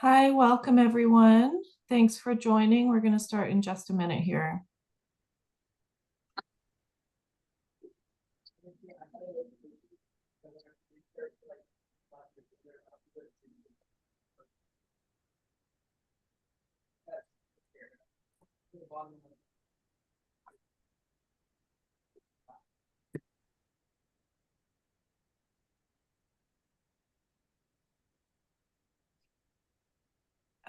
Hi, welcome everyone. Thanks for joining. We're going to start in just a minute here.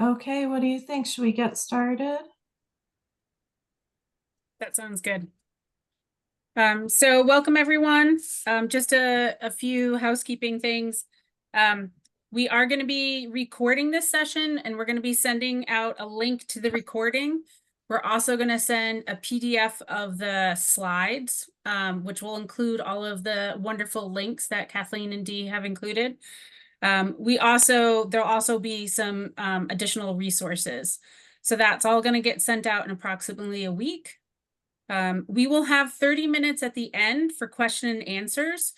Okay, what do you think? Should we get started? That sounds good. So welcome everyone. Just a few housekeeping things. We are going to be recording this session and we're going to be sending out a link to the recording. We're also going to send a PDF of the slides, which will include all of the wonderful links that Kathleen and Dee have included. There'll also be some additional resources. So that's all going to get sent out in approximately a week. We will have 30 minutes at the end for question and answers.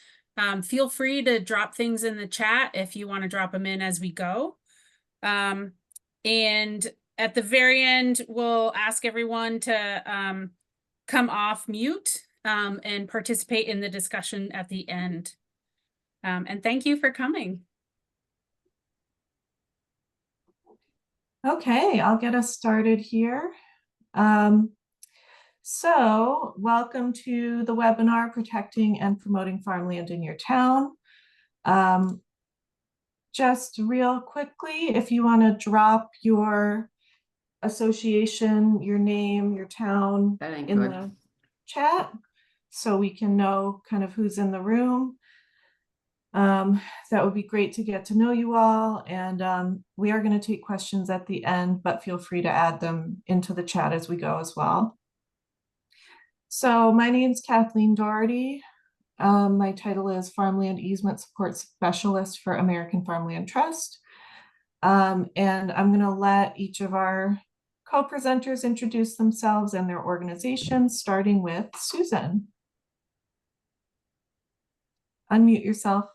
Feel free to drop things in the chat if you want to drop them in as we go. And at the very end, we'll ask everyone to come off mute and participate in the discussion at the end. And thank you for coming. Okay, I'll get us started here. So welcome to the webinar, Protecting and Promoting Farmland in Your Town. Just real quickly, if you want to drop your association, your name, your town in the chat so we can know kind of who's in the room. That would be great to get to know you all. And we are going to take questions at the end, but feel free to add them into the chat as we go as well. So my name's Kathleen Doherty. My title is Farmland Easement Support Specialist for American Farmland Trust. And I'm going to let each of our co-presenters introduce themselves and their organizations, starting with Susan. Unmute yourself.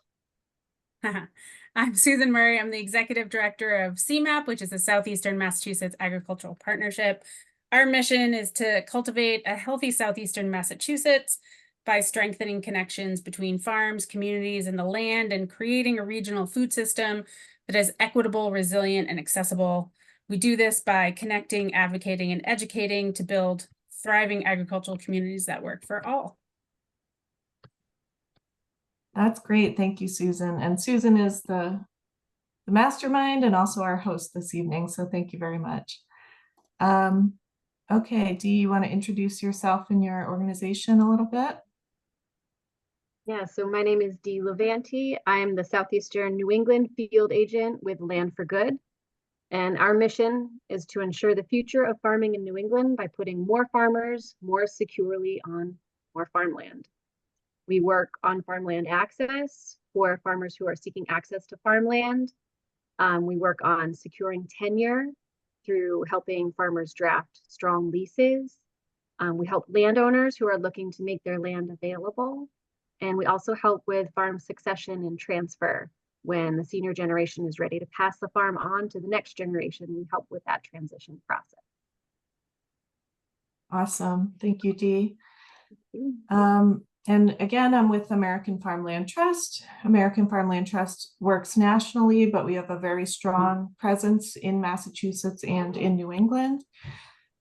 I'm Susan Murray. I'm the Executive Director of CMAP, which is the Southeastern Massachusetts Agricultural Partnership. Our mission is to cultivate a healthy Southeastern Massachusetts by strengthening connections between farms, communities, and the land, and creating a regional food system that is equitable, resilient, and accessible. We do this by connecting, advocating, and educating to build thriving agricultural communities that work for all. That's great. Thank you, Susan. And Susan is the mastermind and also our host this evening. So thank you very much. Okay, Dee, you want to introduce yourself and your organization a little bit? Yeah, so my name is Dee Levanti. I'm the Southeastern New England field agent with Land for Good. And our mission is to ensure the future of farming in New England by putting more farmers more securely on more farmland. We work on farmland access for farmers who are seeking access to farmland. We work on securing tenure through helping farmers draft strong leases. We help landowners who are looking to make their land available. And we also help with farm succession and transfer. When the senior generation is ready to pass the farm on to the next generation, we help with that transition process. Awesome. Thank you, Dee. And again, I'm with American Farmland Trust. American Farmland Trust works nationally, but we have a very strong presence in Massachusetts and in New England.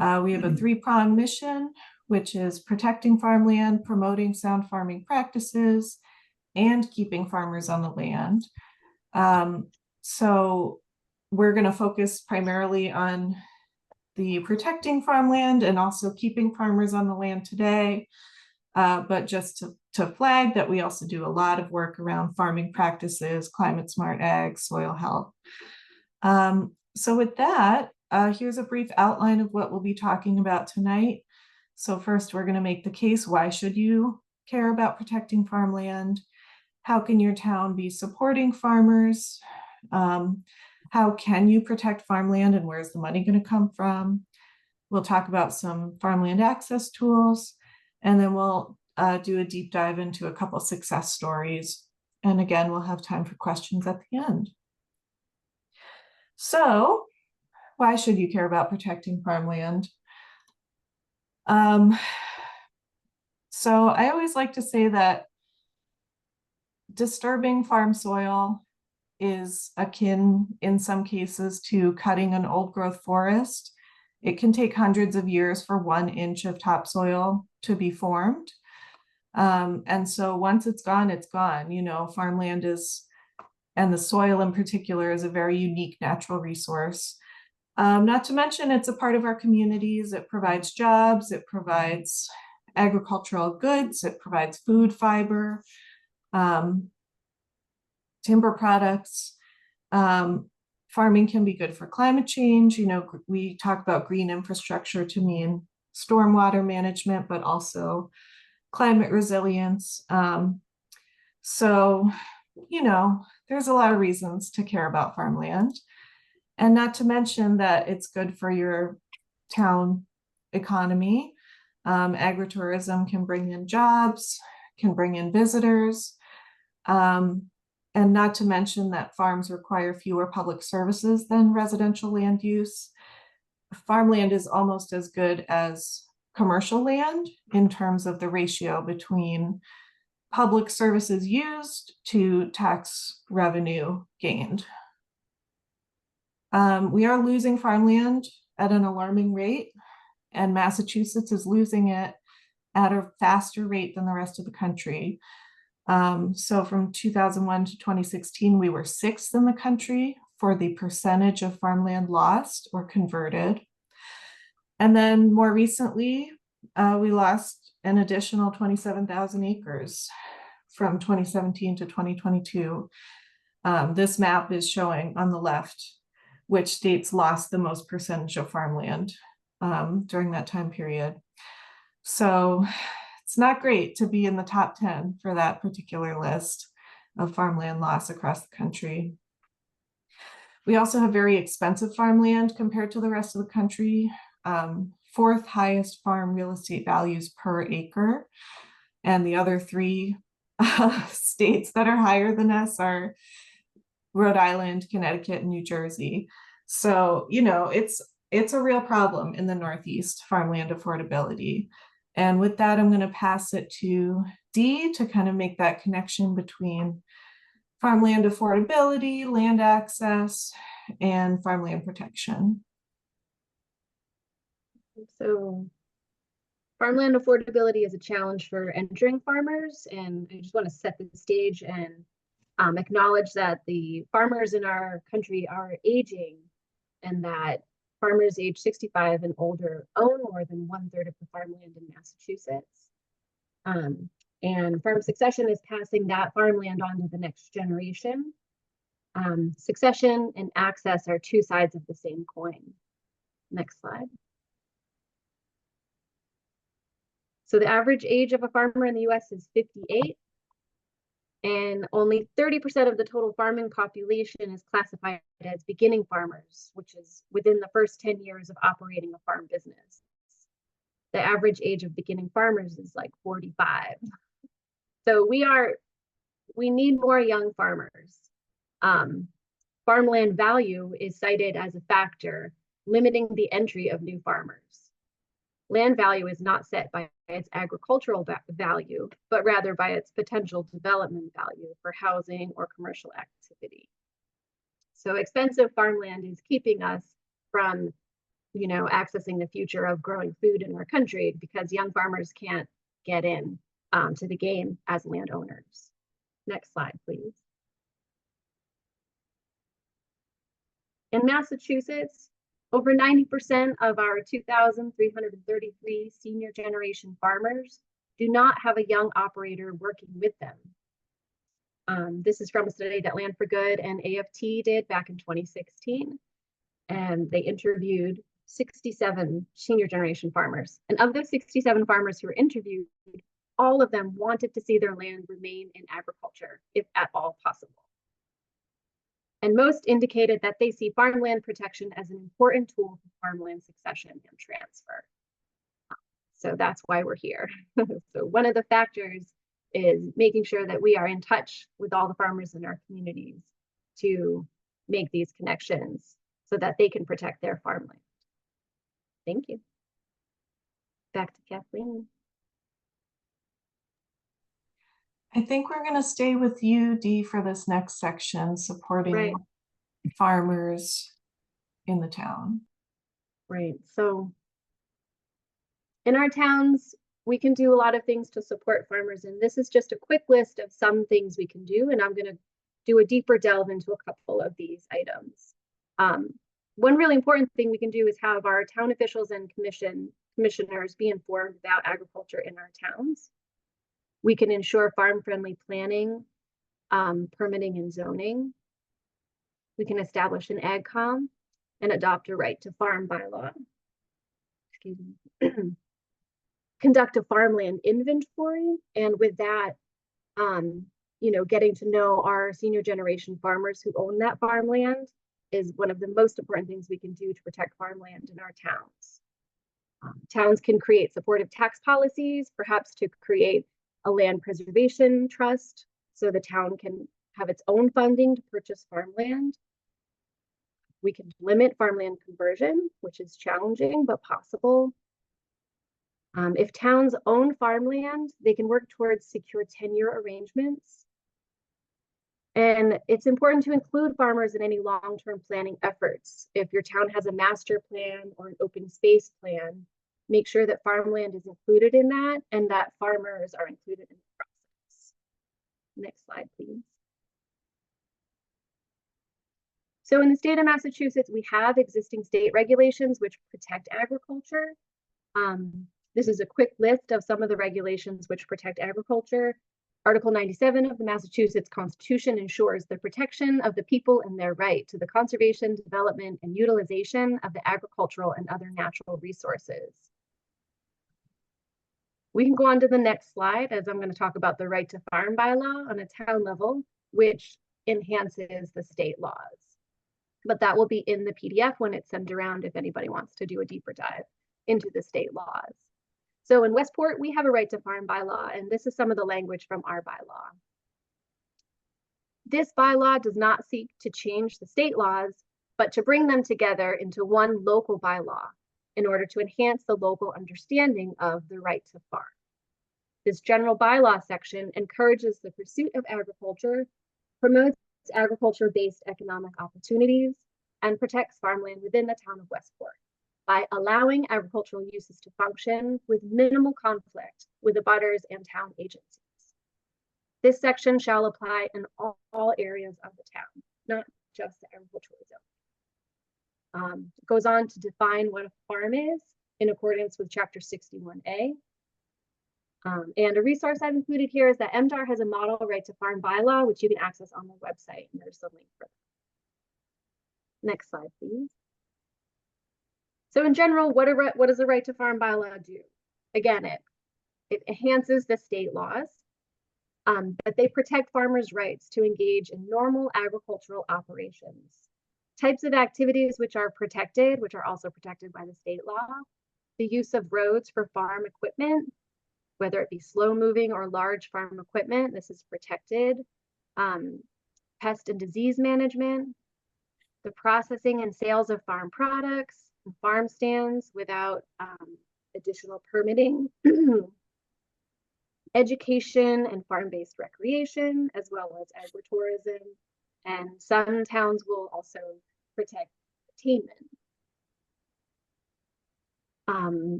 We have a three-pronged mission, which is protecting farmland, promoting sound farming practices, and keeping farmers on the land. So we're going to focus primarily on the protecting farmland and also keeping farmers on the land today. But just to flag that we also do a lot of work around farming practices, climate smart ag, soil health. So with that, here's a brief outline of what we'll be talking about tonight. So first, we're going to make the case. Why should you care about protecting farmland? How can your town be supporting farmers? How can you protect farmland and where's the money going to come from? We'll talk about some farmland access tools, and then we'll do a deep dive into a couple success stories. And again, we'll have time for questions at the end. So why should you care about protecting farmland? So I always like to say that disturbing farm soil is akin in some cases to cutting an old growth forest. It can take hundreds of years for 1 inch of topsoil to be formed. And so once it's gone, it's gone. You know, farmland is, and the soil in particular, is a very unique natural resource. Not to mention it's a part of our communities. It provides jobs, it provides agricultural goods, it provides food, fiber, timber products. Farming can be good for climate change. You know, we talk about green infrastructure to mean stormwater management, but also climate resilience. So, you know, there's a lot of reasons to care about farmland. And not to mention that it's good for your town economy. Agritourism can bring in jobs, can bring in visitors. And not to mention that farms require fewer public services than residential land use. Farmland is almost as good as commercial land in terms of the ratio between public services used to tax revenue gained. We are losing farmland at an alarming rate, and Massachusetts is losing it at a faster rate than the rest of the country. So from 2001 to 2016, we were 6th in the country for the percentage of farmland lost or converted. And then more recently, we lost an additional 27,000 acres from 2017 to 2022. This map is showing on the left which states lost the most percentage of farmland during that time period. So it's not great to be in the top 10 for that particular list of farmland loss across the country. We also have very expensive farmland compared to the rest of the country. 4th highest farm real estate values per acre. And the other 3 states that are higher than us are Rhode Island, Connecticut, and New Jersey. So, you know, it's a real problem in the Northeast, farmland affordability. And with that, I'm going to pass it to Dee to kind of make that connection between farmland affordability, land access, and farmland protection. So farmland affordability is a challenge for entering farmers, and I just want to set the stage and acknowledge that the farmers in our country are aging, and that farmers age 65 and older own more than 1/3 of the farmland in Massachusetts. And farm succession is passing that farmland on to the next generation. Succession and access are 2 sides of the same coin. Next slide. So the average age of a farmer in the US is 58, and only 30% of the total farming population is classified as beginning farmers, which is within the first 10 years of operating a farm business. The average age of beginning farmers is like 45. So we need more young farmers. Farmland value is cited as a factor limiting the entry of new farmers. Land value is not set by its agricultural value, but rather by its potential development value for housing or commercial activity. So expensive farmland is keeping us from, you know, accessing the future of growing food in our country because young farmers can't get in to the game as landowners. Next slide, please. In Massachusetts, over 90% of our 2,333 senior generation farmers do not have a young operator working with them. This is from a study that Land for Good and AFT did back in 2016. And they interviewed 67 senior generation farmers. And of those 67 farmers who were interviewed, all of them wanted to see their land remain in agriculture, if at all possible. And most indicated that they see farmland protection as an important tool for farmland succession and transfer. So that's why we're here. So one of the factors is making sure that we are in touch with all the farmers in our communities to make these connections so that they can protect their farmland. Thank you. Back to Kathleen. I think we're going to stay with you, Dee, for this next section, supporting Right. farmers in the town. Right. So in our towns, we can do a lot of things to support farmers. And this is just a quick list of some things we can do. And I'm going to do a deeper delve into a couple of these items. One really important thing we can do is have our town officials and commissioners be informed about agriculture in our towns. We can ensure farm-friendly planning, permitting and zoning. We can establish an AgCom and adopt a right to farm bylaw. Excuse me. Conduct a farmland inventory, and with that, getting to know our senior generation farmers who own that farmland is one of the most important things we can do to protect farmland in our towns. Towns can create supportive tax policies, perhaps to create a land preservation trust so the town can have its own funding to purchase farmland. We can limit farmland conversion, which is challenging but possible. If towns own farmland, they can work towards secure tenure arrangements. And it's important to include farmers in any long-term planning efforts. If your town has a master plan or an open space plan, make sure that farmland is included in that and that farmers are included in the process. Next slide, please. So in the state of Massachusetts, we have existing state regulations which protect agriculture. This is a quick list of some of the regulations which protect agriculture. Article 97 of the Massachusetts Constitution ensures the protection of the people and their right to the conservation, development, and utilization of the agricultural and other natural resources. We can go on to the next slide, as I'm going to talk about the right to farm bylaw on a town level, which enhances the state laws. But that will be in the PDF when it's sent around if anybody wants to do a deeper dive into the state laws. So in Westport, we have a right to farm bylaw, and this is some of the language from our bylaw. This bylaw does not seek to change the state laws, but to bring them together into one local bylaw in order to enhance the local understanding of the right to farm. This general bylaw section encourages the pursuit of agriculture, promotes agriculture-based economic opportunities, and protects farmland within the town of Westport by allowing agricultural uses to function with minimal conflict with abutters and town agencies. This section shall apply in all areas of the town, not just the agricultural zone. It goes on to define what a farm is in accordance with Chapter 61A. And a resource I've included here is that MDAR has a model right to farm bylaw, which you can access on their website, and there's a link for that. Next slide, please. So in general, what does the right to farm bylaw do? Again, it enhances the state laws, but they protect farmers' rights to engage in normal agricultural operations. Types of activities which are protected, which are also protected by the state law, the use of roads for farm equipment, whether it be slow moving or large farm equipment, this is protected. Pest and disease management, the processing and sales of farm products, farm stands without additional permitting, education and farm-based recreation, as well as agritourism. And some towns will also protect attainment.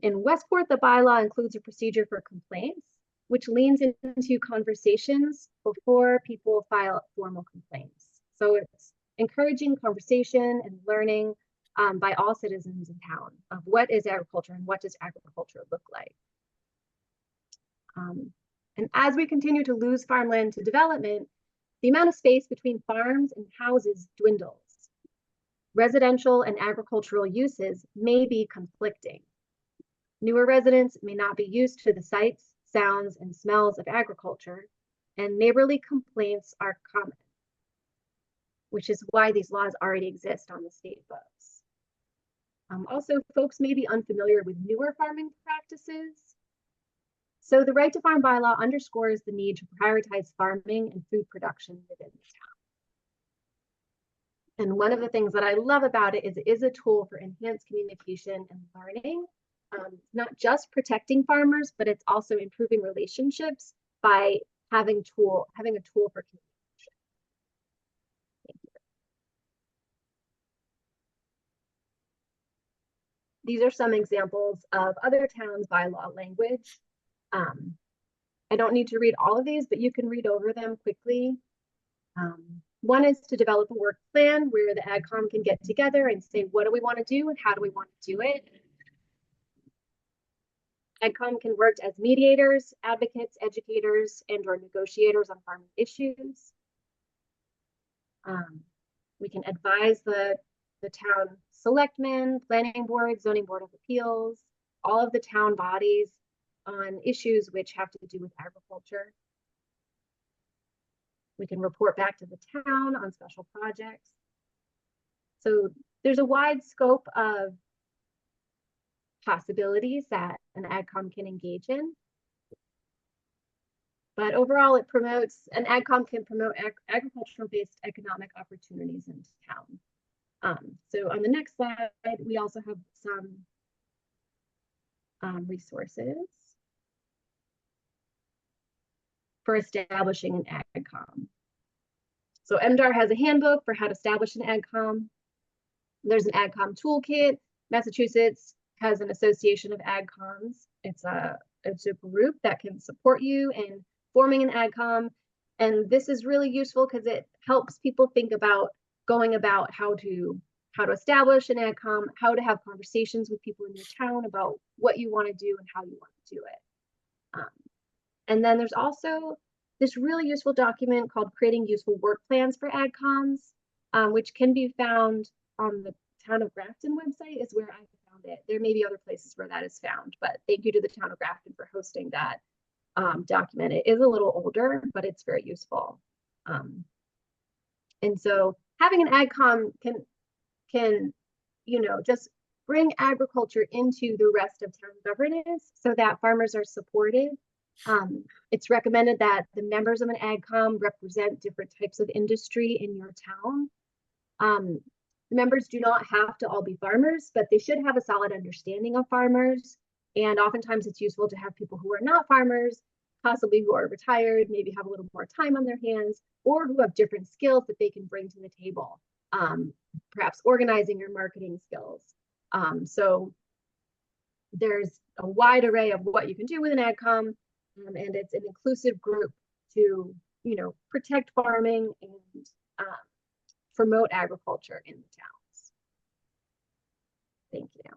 In Westport, the bylaw includes a procedure for complaints, which leans into conversations before people file formal complaints. So it's encouraging conversation and learning by all citizens in town of what is agriculture and what does agriculture look like. And as we continue to lose farmland to development, the amount of space between farms and houses dwindles. Residential and agricultural uses may be conflicting. Newer residents may not be used to the sights, sounds, and smells of agriculture, and neighborly complaints are common, which is why these laws already exist on the state books. Also, folks may be unfamiliar with newer farming practices. So the right to farm bylaw underscores the need to prioritize farming and food production within the And one of the things that I love about it is a tool for enhanced communication and learning. Not just protecting farmers, but it's also improving relationships by having a tool for communication. Thank you. These are some examples of other towns' bylaw language. I don't need to read all of these, but you can read over them quickly. One is to develop a work plan where the AgCom can get together and say, what do we want to do and how do we want to do it? AgCom can work as mediators, advocates, educators, and or negotiators on farming issues. We can advise the town selectmen, planning board, zoning board of appeals, all of the town bodies on issues which have to do with agriculture. We can report back to the town on special projects. So there's a wide scope of possibilities that an AgCom can engage in. But overall, an AgCom can promote agricultural-based economic opportunities in town. So on the next slide, we also have some resources for establishing an AgCom. So MDAR has a handbook for how to establish an AgCom. There's an AgCom toolkit. Massachusetts has an association of AgComs. It's a group that can support you in forming an AgCom. And this is really useful because it helps people think about going about how to establish an AgCom, how to have conversations with people in your town about what you want to do and how you want to do it. And then there's also this really useful document called Creating Useful Work Plans for AgComs, which can be found on the Town of Grafton website is where I found it. There may be other places where that is found, but thank you to the Town of Grafton for hosting that document. It is a little older, but it's very useful. And so having an AgCom can just bring agriculture into the rest of town governance so that farmers are supported. It's recommended that the members of an AgCom represent different types of industry in your town. Members do not have to all be farmers, but they should have a solid understanding of farmers. And oftentimes it's useful to have people who are not farmers, possibly who are retired, maybe have a little more time on their hands, or who have different skills that they can bring to the table, perhaps organizing or marketing skills. So there's a wide array of what you can do with an AgCom, and it's an inclusive group to, protect farming and promote agriculture in the towns. Thank you.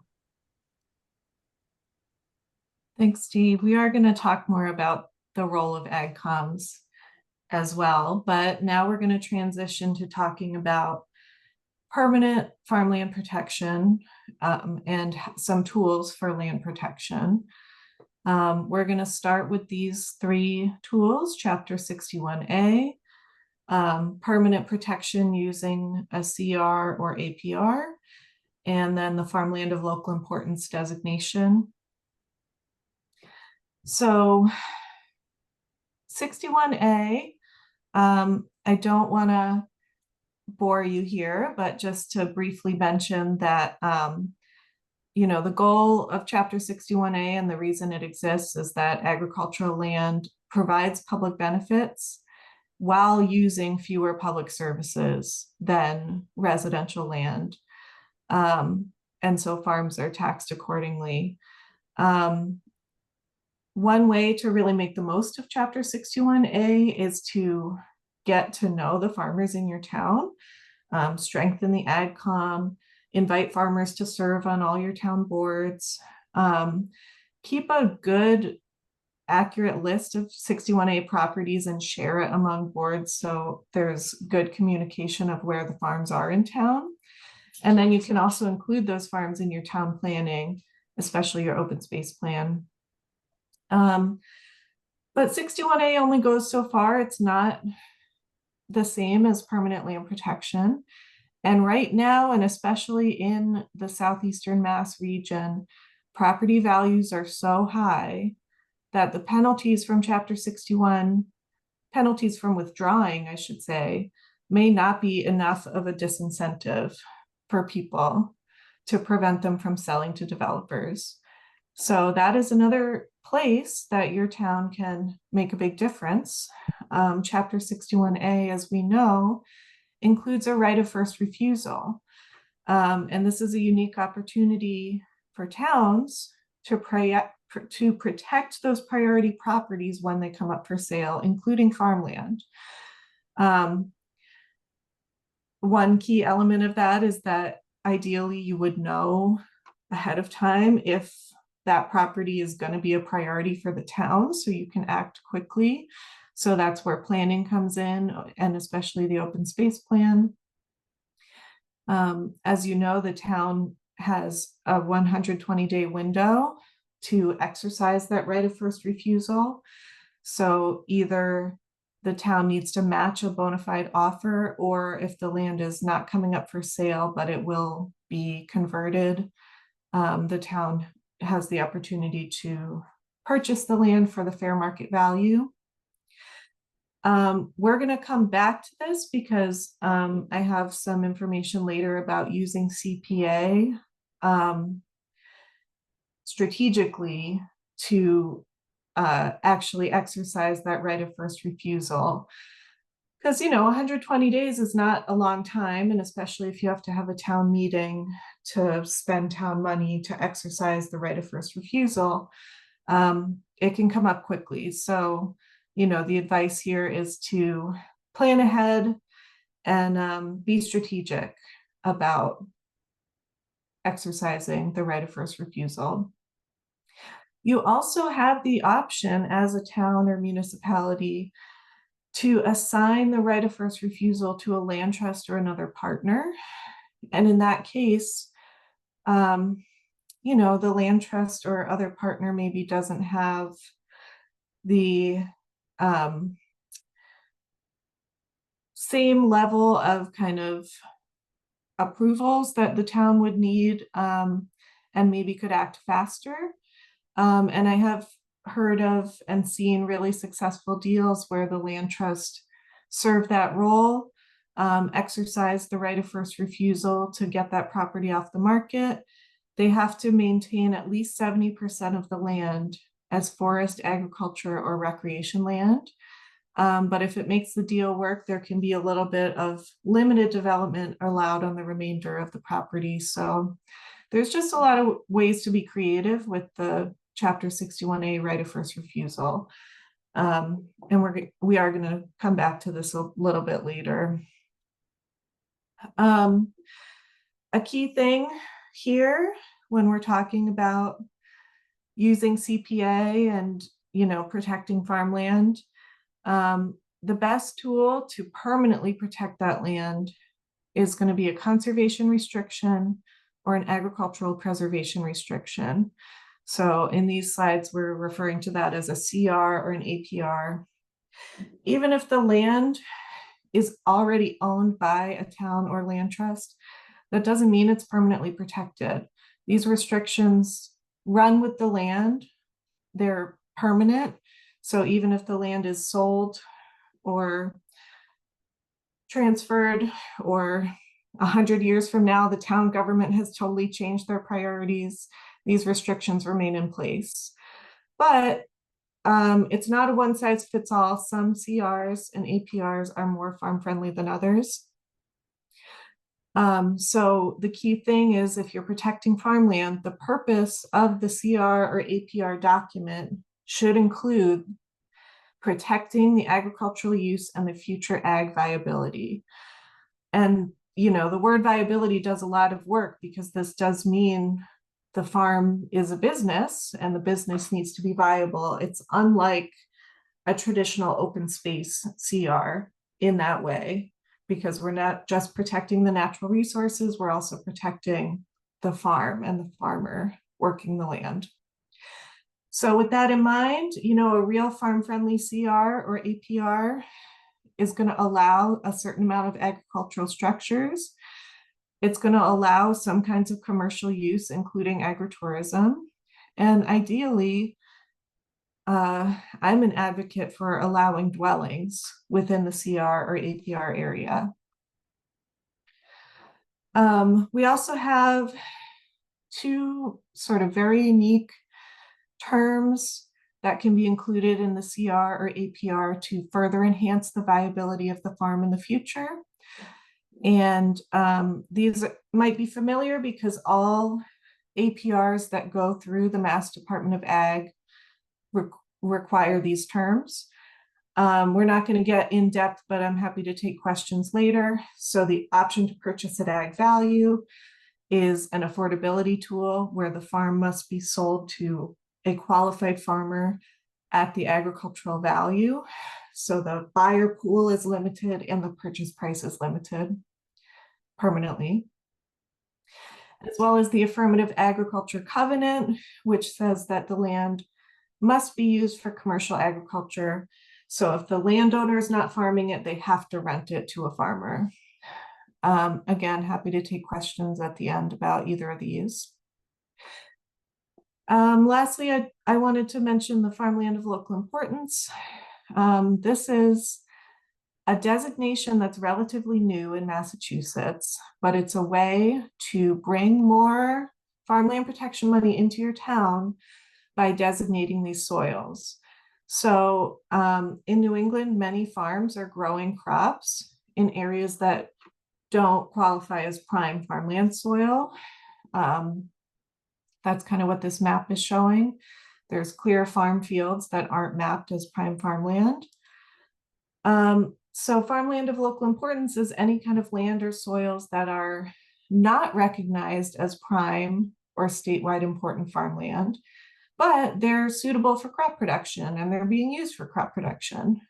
Thanks, Steve. We are going to talk more about the role of AgComs as well, but now we're going to transition to talking about permanent farmland protection and some tools for land protection. We're going to start with these 3 tools, Chapter 61A, permanent protection using a CR or APR, and then the Farmland of Local Importance designation. So 61A, I don't want to bore you here, but just to briefly mention that, the goal of Chapter 61A and the reason it exists is that agricultural land provides public benefits while using fewer public services than residential land. And so farms are taxed accordingly. One way to really make the most of Chapter 61A is to get to know the farmers in your town, strengthen the AgCom, invite farmers to serve on all your town boards, keep a good, accurate list of 61A properties and share it among boards so there's good communication of where the farms are in town. And then you can also include those farms in your town planning, especially your open space plan. But 61A only goes so far. It's not the same as permanent land protection. And right now, and especially in the southeastern Mass region, property values are so high that the penalties from Chapter 61, penalties from withdrawing, I should say, may not be enough of a disincentive for people to prevent them from selling to developers. So that is another place that your town can make a big difference. Chapter 61A, as we know, includes a right of first refusal. And this is a unique opportunity for towns to protect those priority properties when they come up for sale, including farmland. One key element of that is that ideally you would know ahead of time if that property is going to be a priority for the town, so you can act quickly. So that's where planning comes in, and especially the open space plan. As you know, the town has a 120-day window to exercise that right of first refusal. So either the town needs to match a bona fide offer, or if the land is not coming up for sale, but it will be converted, the town has the opportunity to purchase the land for the fair market value. We're going to come back to this because I have some information later about using CPA strategically to actually exercise that right of first refusal. Because, 120 days is not a long time, and especially if you have to have a town meeting to spend town money to exercise the right of first refusal, it can come up quickly. So, the advice here is to plan ahead and be strategic about exercising the right of first refusal. You also have the option as a town or municipality to assign the right of first refusal to a land trust or another partner. And in that case, the land trust or other partner maybe doesn't have the same level of kind of approvals that the town would need, and maybe could act faster. And I have heard of and seen really successful deals where the land trust served that role, exercised the right of first refusal to get that property off the market. They have to maintain at least 70% of the land as forest, agriculture, or recreation land. But if it makes the deal work, there can be a little bit of limited development allowed on the remainder of the property. So there's just a lot of ways to be creative with the Chapter 61A right of first refusal. And we are going to come back to this a little bit later. A key thing here when we're talking about using CPA and protecting farmland, the best tool to permanently protect that land is going to be a conservation restriction or an agricultural preservation restriction. So in these slides, we're referring to that as a CR or an APR. Even if the land is already owned by a town or land trust, that doesn't mean it's permanently protected. These restrictions run with the land. They're permanent. So even if the land is sold or transferred, or 100 years from now, the town government has totally changed their priorities, these restrictions remain in place. But it's not a one size fits all. Some CRs and APRs are more farm friendly than others. So the key thing is, if you're protecting farmland, the purpose of the CR or APR document should include protecting the agricultural use and the future ag viability. And, the word viability does a lot of work, because this does mean the farm is a business and the business needs to be viable. It's unlike a traditional open space CR in that way, because we're not just protecting the natural resources, we're also protecting the farm and the farmer working the land. So with that in mind, a real farm-friendly CR or APR is going to allow a certain amount of agricultural structures. It's going to allow some kinds of commercial use, including agritourism. And ideally, I'm an advocate for allowing dwellings within the CR or APR area. We also have two sort of very unique terms that can be included in the CR or APR to further enhance the viability of the farm in the future. And these might be familiar because all APRs that go through the Mass Department of Ag require these terms. We're not going to get in depth, but I'm happy to take questions later. So the option to purchase at ag value is an affordability tool where the farm must be sold to a qualified farmer at the agricultural value. So the buyer pool is limited and the purchase price is limited permanently. As well as the affirmative agriculture covenant, which says that the land must be used for commercial agriculture. So if the landowner is not farming it, they have to rent it to a farmer. Again, happy to take questions at the end about either of these. Lastly, I wanted to mention the farmland of local importance. This is a designation that's relatively new in Massachusetts, but it's a way to bring more farmland protection money into your town by designating these soils. So in New England, many farms are growing crops in areas that don't qualify as prime farmland soil. That's kind of what this map is showing. There's clear farm fields that aren't mapped as prime farmland. So farmland of local importance is any kind of land or soils that are not recognized as prime or statewide important farmland, but they're suitable for crop production and they're being used for crop production.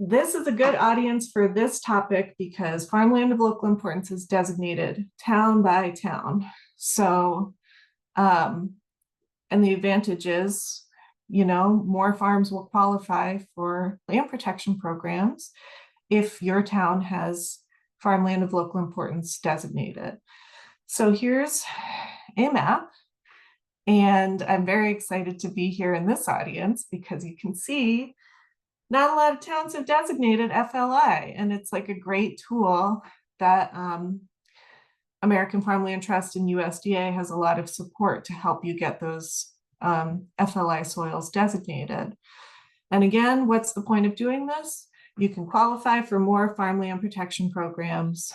This is a good audience for this topic because farmland of local importance is designated town by town. So, and the advantage is, you know, more farms will qualify for land protection programs if your town has farmland of local importance designated. So here's a map, and I'm very excited to be here in this audience because you can see not a lot of towns have designated FLI, and it's like a great tool that American Farmland Trust and USDA has a lot of support to help you get those FLI soils designated. And again, what's the point of doing this? You can qualify for more farmland protection programs.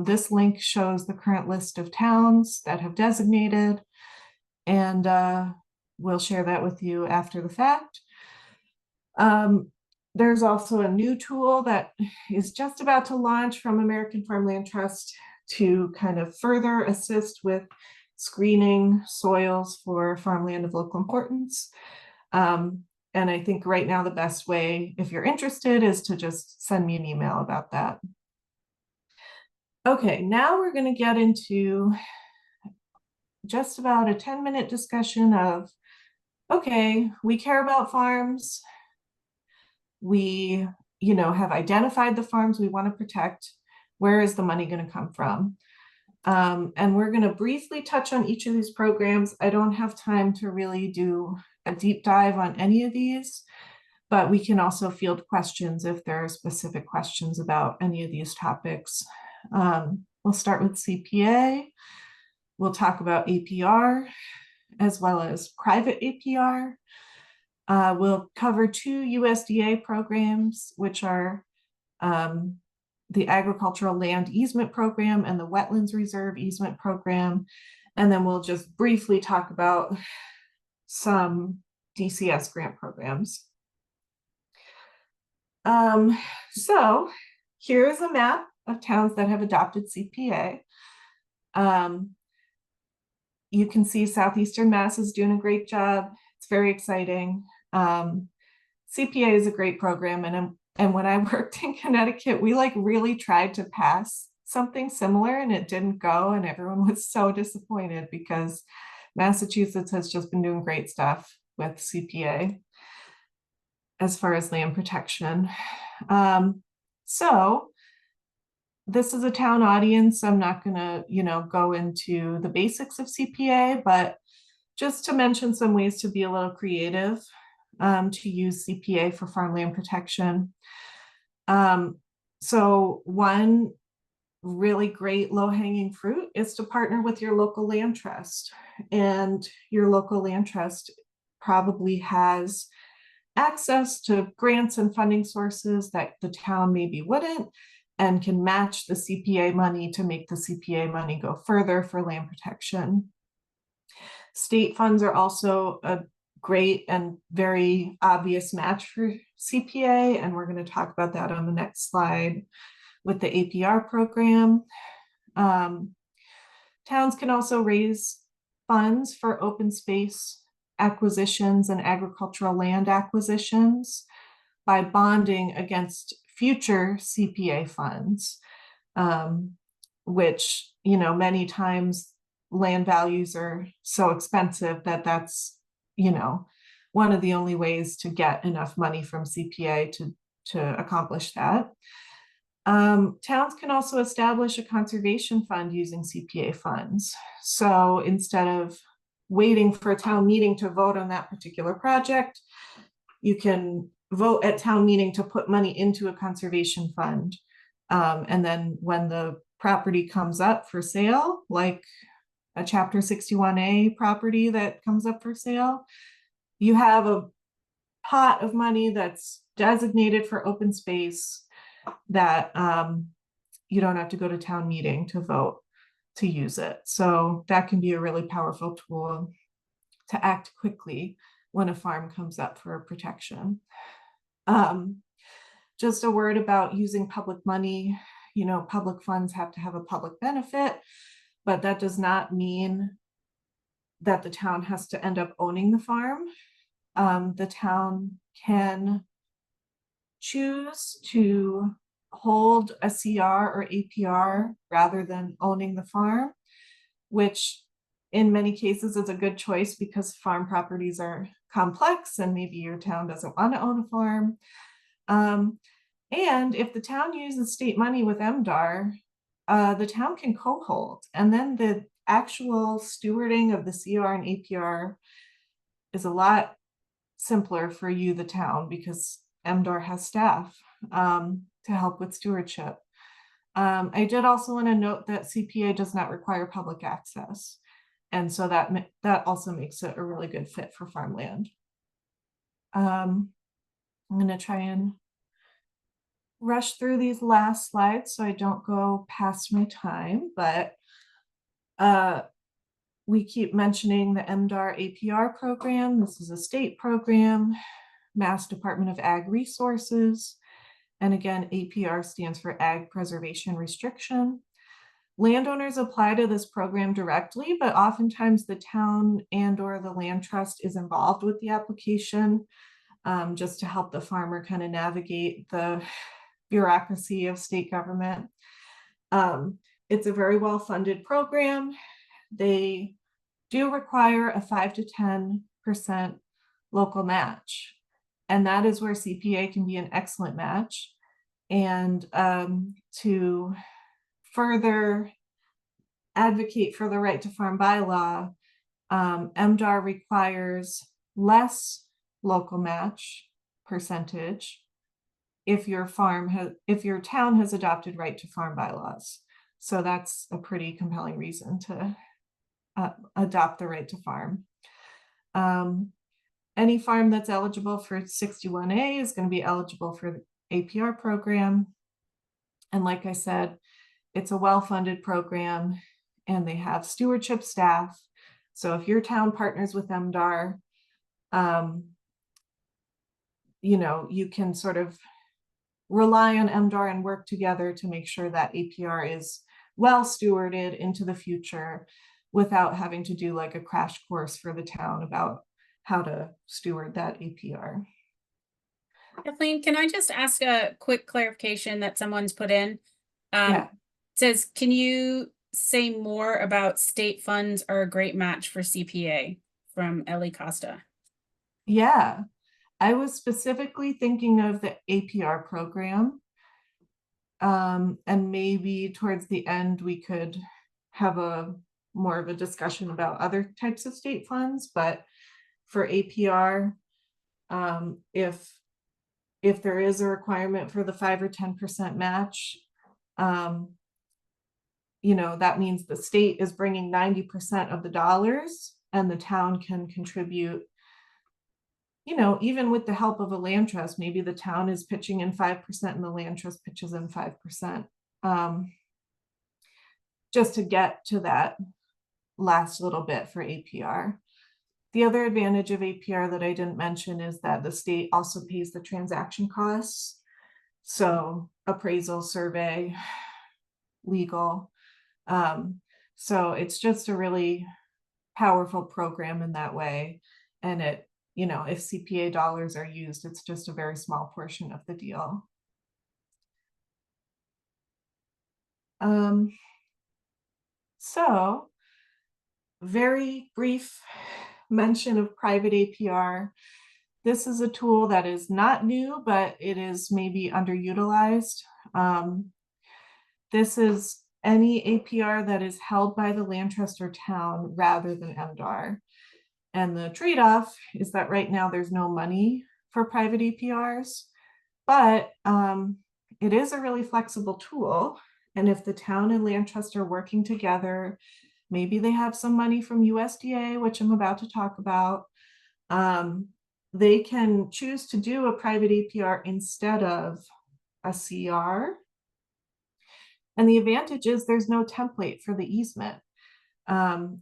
This link shows the current list of towns that have designated, and we'll share that with you after the fact. There's also a new tool that is just about to launch from American Farmland Trust to kind of further assist with screening soils for farmland of local importance. And I think right now the best way, if you're interested, is to just send me an email about that. Okay, now we're going to get into just about a 10-minute discussion of, okay, we care about farms. We, you know, have identified the farms we want to protect. Where is the money going to come from? And we're going to briefly touch on each of these programs. I don't have time to really do a deep dive on any of these, but we can also field questions if there are specific questions about any of these topics. We'll start with CPA. We'll talk about APR as well as private APR. We'll cover two USDA programs, which are the Agricultural Land Easement Program and the Wetlands Reserve Easement Program. And then we'll just briefly talk about some DCS grant programs. So here's a map of towns that have adopted CPA. You can see Southeastern Mass is doing a great job. It's very exciting. CPA is a great program, and when I worked in Connecticut, we like really tried to pass something similar and it didn't go, and everyone was so disappointed because Massachusetts has just been doing great stuff with CPA as far as land protection. So this is a town audience. I'm not gonna, you know, go into the basics of CPA, but just to mention some ways to be a little creative, to use CPA for farmland protection. So one really great low-hanging fruit is to partner with your local land trust. And your local land trust probably has access to grants and funding sources that the town maybe wouldn't, and can match the CPA money to make the CPA money go further for land protection. State funds are also a great and very obvious match for CPA, and we're going to talk about that on the next slide with the APR program. Towns can also raise funds for open space acquisitions and agricultural land acquisitions by bonding against future CPA funds, which, you know, many times land values are so expensive that that's, you know, one of the only ways to get enough money from CPA to accomplish that. Towns can also establish a conservation fund using CPA funds. So instead of waiting for a town meeting to vote on that particular project, you can vote at town meeting to put money into a conservation fund. And then when the property comes up for sale, like a Chapter 61A property that comes up for sale, you have a pot of money that's designated for open space that you don't have to go to town meeting to vote to use it. So that can be a really powerful tool to act quickly when a farm comes up for protection. Just a word about using public money. You know, public funds have to have a public benefit, but that does not mean that the town has to end up owning the farm. The town can choose to hold a CR or APR rather than owning the farm, which in many cases is a good choice because farm properties are complex and maybe your town doesn't want to own a farm. And if the town uses state money with MDAR, the town can co-hold, and then the actual stewarding of the CR and APR is a lot simpler for you, the town, because MDAR has staff to help with stewardship. I did also want to note that CPA does not require public access. And so that also makes it a really good fit for farmland. I'm going to try and rush through these last slides so I don't go past my time, but we keep mentioning the MDAR APR program. This is a state program, Mass Department of Ag Resources. And again, APR stands for Ag Preservation Restriction. Landowners apply to this program directly, but oftentimes the town and or the land trust is involved with the application, just to help the farmer kind of navigate the bureaucracy of state government. It's a very well-funded program. They do require a 5 to 10% local match, and that is where CPA can be an excellent match. And to further advocate for the right to farm bylaw, MDAR requires less local match percentage if your town has adopted right to farm bylaws. So that's a pretty compelling reason to adopt the right to farm. Any farm that's eligible for 61A is going to be eligible for the APR program. And like I said, it's a well-funded program and they have stewardship staff. So if your town partners with MDAR, you know, you can sort of rely on MDAR and work together to make sure that APR is well stewarded into the future without having to do like a crash course for the town about how to steward that APR. Kathleen, can I just ask a quick clarification that someone's put in? Yeah. It says, can you say more about state funds are a great match for CPA from Ellie Costa? Yeah, I was specifically thinking of the APR program. And maybe towards the end, we could have a more of a discussion about other types of state funds, but for APR, if there is a requirement for the 5 or 10% match, that means the state is bringing 90% of the dollars and the town can contribute, even with the help of a land trust. Maybe the town is pitching in 5% and the land trust pitches in 5%, just to get to that last little bit for APR. The other advantage of APR that I didn't mention is that the state also pays the transaction costs. So appraisal, survey, legal. So it's just a really powerful program in that way. And it, if CPA dollars are used, it's just a very small portion of the deal. So very brief mention of private APR. This is a tool that is not new, but it is maybe underutilized. This is any APR that is held by the land trust or town rather than MDAR. And the trade-off is that right now there's no money for private APRs, but it is a really flexible tool. And if the town and land trust are working together, maybe they have some money from USDA, which I'm about to talk about, they can choose to do a private APR instead of a CR. And the advantage is there's no template for the easement.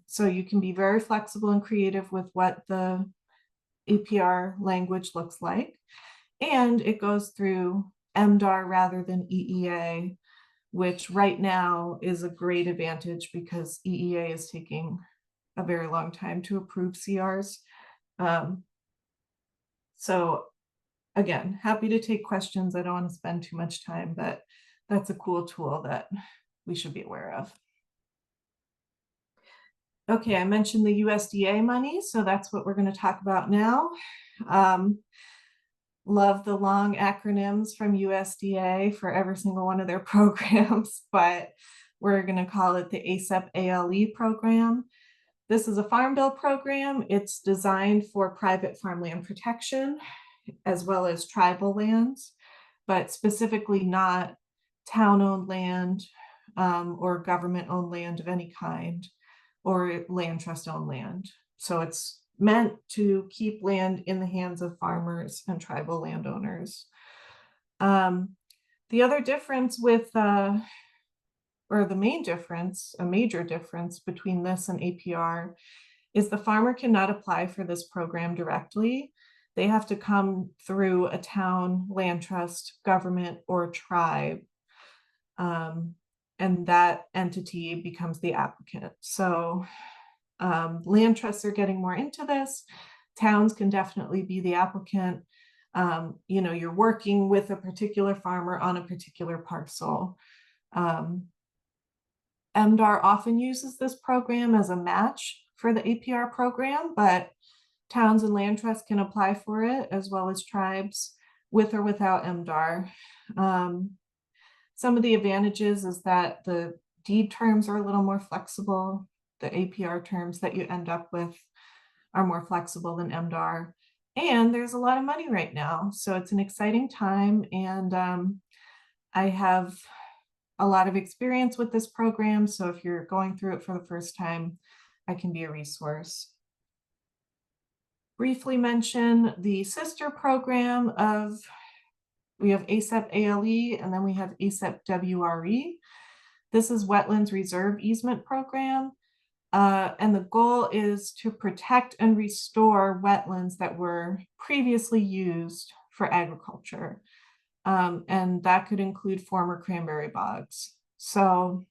So you can be very flexible and creative with what the APR language looks like. And it goes through MDAR rather than EEA, which right now is a great advantage because EEA is taking a very long time to approve CRs. So again, happy to take questions. I don't want to spend too much time, but that's a cool tool that we should be aware of. Okay, I mentioned the USDA money, so that's what we're going to talk about now. Love the long acronyms from USDA for every single one of their programs, but we're going to call it the ASAP ALE program. This is a farm bill program. It's designed for private farmland protection as well as tribal lands, but specifically not town-owned land or government-owned land of any kind, or land trust-owned land. So it's meant to keep land in the hands of farmers and tribal landowners. The other difference with, or the main difference, a major difference between this and APR is the farmer cannot apply for this program directly. They have to come through a town, land trust, government, or tribe. And that entity becomes the applicant. So land trusts are getting more into this. Towns can definitely be the applicant. You're working with a particular farmer on a particular parcel. MDAR often uses this program as a match for the APR program, but towns and land trusts can apply for it as well as tribes with or without MDAR. Some of the advantages is that the deed terms are a little more flexible. The APR terms that you end up with are more flexible than MDAR. And there's a lot of money right now. So it's an exciting time. And I have a lot of experience with this program. So if you're going through it for the first time, I can be a resource. Briefly mention the sister program of, we have ASAP ALE and then we have ASAP WRE. This is Wetlands Reserve Easement Program. And the goal is to protect and restore wetlands that were previously used for agriculture. And that could include former cranberry bogs. So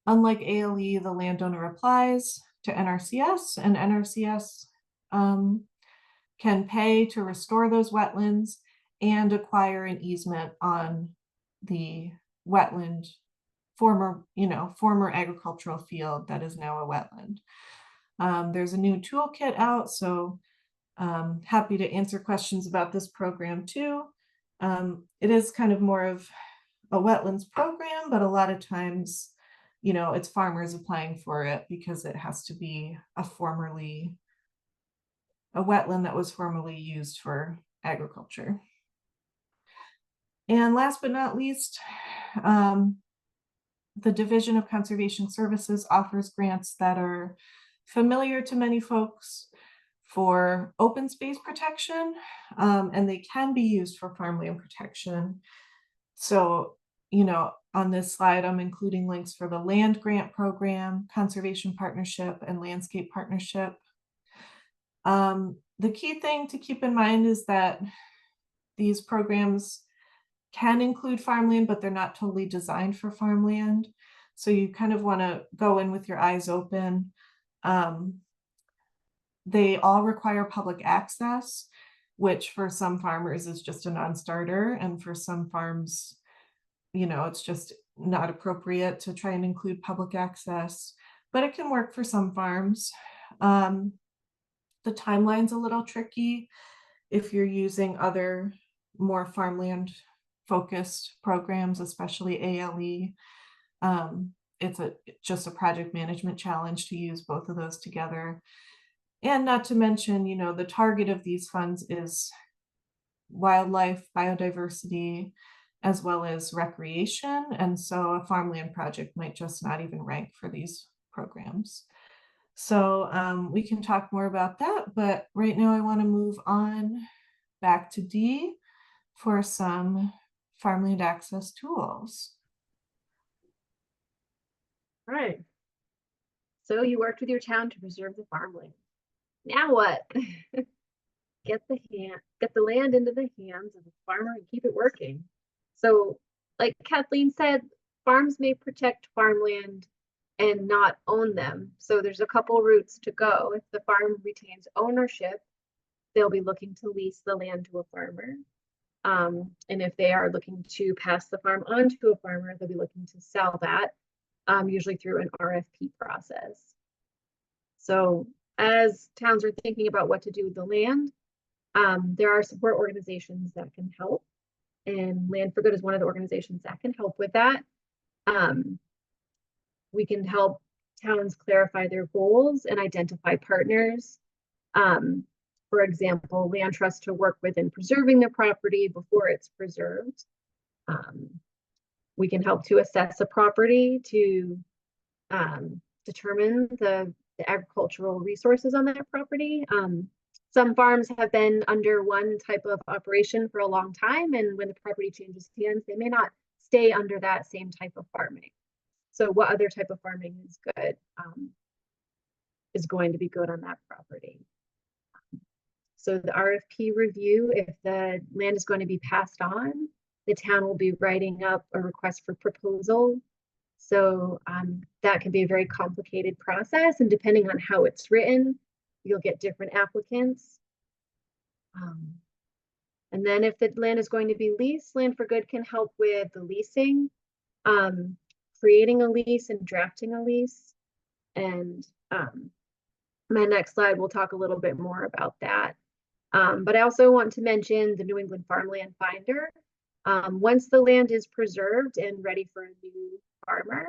unlike ALE, the landowner applies to NRCS and NRCS can pay to restore those wetlands and acquire an easement on the wetland, former agricultural field that is now a wetland. There's a new toolkit out, so happy to answer questions about this program too. It is kind of more of a wetlands program, but a lot of times you know, it's farmers applying for it because it has to be a wetland that was formerly used for agriculture. And last but not least, the Division of Conservation Services offers grants that are familiar to many folks for open space protection, and they can be used for farmland protection. So, you know, on this slide, I'm including links for the Land Grant Program, Conservation Partnership, and Landscape Partnership. The key thing to keep in mind is that these programs can include farmland, but they're not totally designed for farmland. So you kind of want to go in with your eyes open. They all require public access, which for some farmers is just a non-starter. And for some farms, you know, it's just not appropriate to try and include public access, but it can work for some farms. The timeline's a little tricky if you're using other more farmland focused programs, especially ALE. It's just a project management challenge to use both of those together. And not to mention, you know, the target of these funds is wildlife, biodiversity, as well as recreation. And so a farmland project might just not even rank for these programs. So we can talk more about that, but right now I want to move on back to Dee for some farmland access tools. All right. So you worked with your town to preserve the farmland. Now what? Get the land into the hands of the farmer and keep it working. So, like Kathleen said, farms may protect farmland and not own them. So there's a couple routes to go. If the farm retains ownership, they'll be looking to lease the land to a farmer. And if they are looking to pass the farm on to a farmer, they'll be looking to sell that, usually through an RFP process. So as towns are thinking about what to do with the land, there are support organizations that can help. And Land for Good is one of the organizations that can help with that. We can help towns clarify their goals and identify partners. For example, land trusts to work with in preserving the property before it's preserved. We can help to assess a property to determine the agricultural resources on that property. Some farms have been under one type of operation for a long time, and when the property changes hands, they may not stay under that same type of farming. So what other type of farming is good, is going to be good on that property. So the RFP review, if the land is going to be passed on, the town will be writing up a request for proposal. So that can be a very complicated process, and depending on how it's written, you'll get different applicants. And then if the land is going to be leased, Land for Good can help with the leasing, creating a lease and drafting a lease. And my next slide, we'll talk a little bit more about that. But I also want to mention the New England Farmland Finder. Once the land is preserved and ready for a new farmer,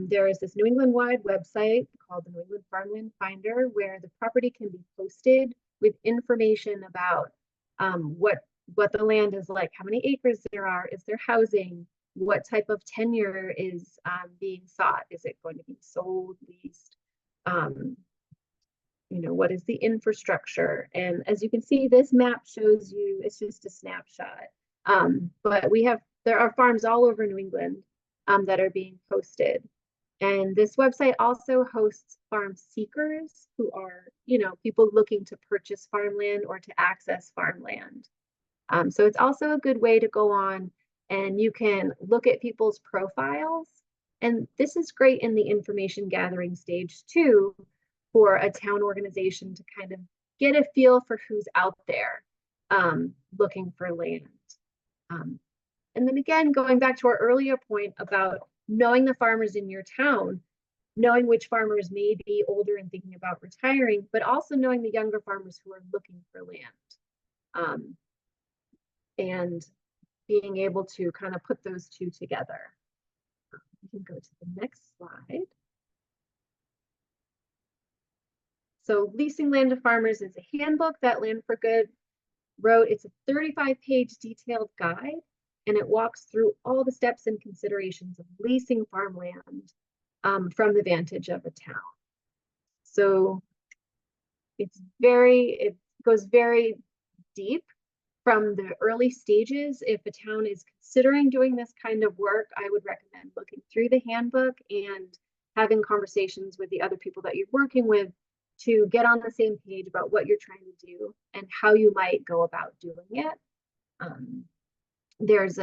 there is this New England-wide website called the New England Farmland Finder, where the property can be posted with information about what the land is like, how many acres there are, is there housing, what type of tenure is being sought, is it going to be sold, leased, you know, what is the infrastructure? And as you can see, this map shows you, it's just a snapshot. But there are farms all over New England that are being posted. And this website also hosts farm seekers, who are, you know, people looking to purchase farmland or to access farmland. So it's also a good way to go on, and you can look at people's profiles. And this is great in the information gathering stage too, for a town organization to kind of get a feel for who's out there looking for land. And then again, going back to our earlier point about knowing the farmers in your town, knowing which farmers may be older and thinking about retiring, but also knowing the younger farmers who are looking for land, and being able to kind of put those two together. We can go to the next slide. So Leasing Land to Farmers is a handbook that Land for Good wrote. It's a 35-page detailed guide, and it walks through all the steps and considerations of leasing farmland from the vantage of a town. So it goes very deep from the early stages. If a town is considering doing this kind of work, I would recommend looking through the handbook and having conversations with the other people that you're working with to get on the same page about what you're trying to do and how you might go about doing it. There's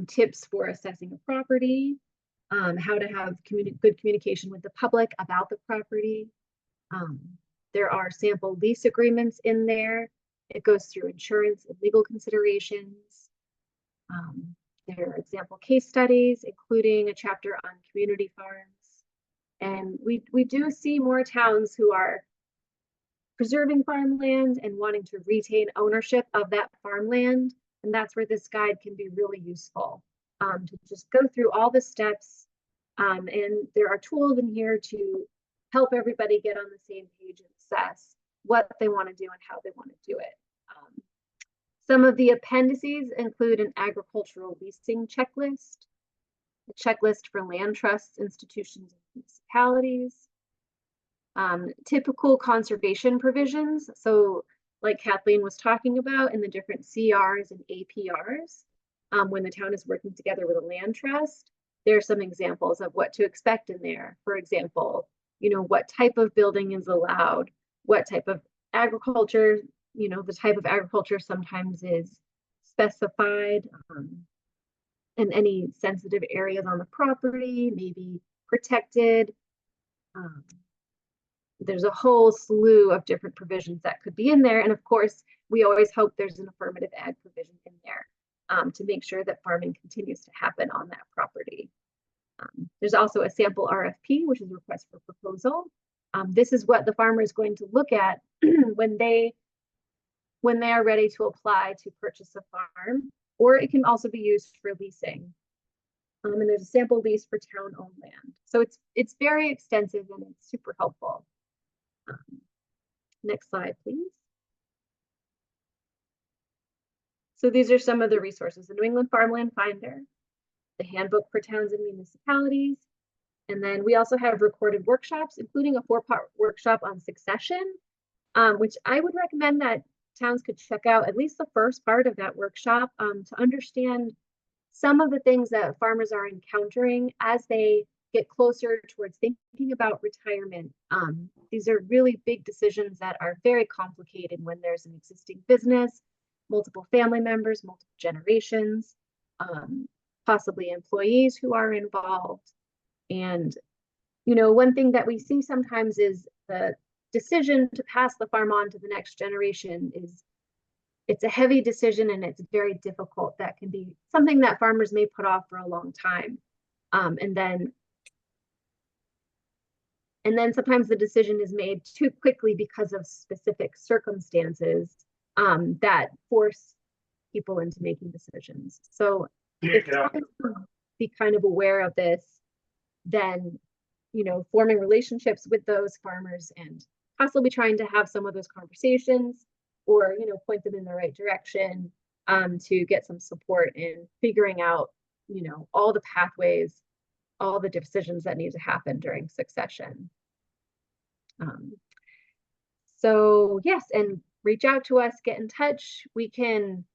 tips for assessing a property, how to have good communication with the public about the property. There are sample lease agreements in there. It goes through insurance and legal considerations. There are example case studies, including a chapter on community farms. And we do see more towns who are preserving farmland and wanting to retain ownership of that farmland. And that's where this guide can be really useful, to just go through all the steps. And there are tools in here to help everybody get on the same page and assess what they want to do and how they want to do it. Some of the appendices include an agricultural leasing checklist, a checklist for land trusts, institutions, and municipalities, typical conservation provisions. So like Kathleen was talking about in the different CRs and APRs, when the town is working together with a land trust, there are some examples of what to expect in there. For example, what type of building is allowed, what type of agriculture, the type of agriculture sometimes is specified, and any sensitive areas on the property may be protected. There's a whole slew of different provisions that could be in there. And of course, we always hope there's an affirmative ag provision in there to make sure that farming continues to happen on that property. There's also a sample RFP, which is a request for proposal. This is what the farmer is going to look at when they are ready to apply to purchase a farm, or it can also be used for leasing. And there's a sample lease for town-owned land. So it's very extensive and it's super helpful. Next slide, please. So these are some of the resources: the New England Farmland Finder, the Handbook for Towns and Municipalities, and then we also have recorded workshops, including a 4-part workshop on succession, which I would recommend that towns could check out at least the first part of that workshop to understand some of the things that farmers are encountering as they get closer towards thinking about retirement. These are really big decisions that are very complicated when there's an existing business, multiple family members, multiple generations, possibly employees who are involved. And, one thing that we see sometimes is the decision to pass the farm on to the next generation it's a heavy decision and it's very difficult. That can be something that farmers may put off for a long time. And then sometimes the decision is made too quickly because of specific circumstances that force people into making decisions. So if towns be kind of aware of this, then, forming relationships with those farmers and possibly trying to have some of those conversations or, point them in the right direction to get some support in figuring out, all the pathways, all the decisions that need to happen during succession. So yes, and reach out to us, get in touch. We can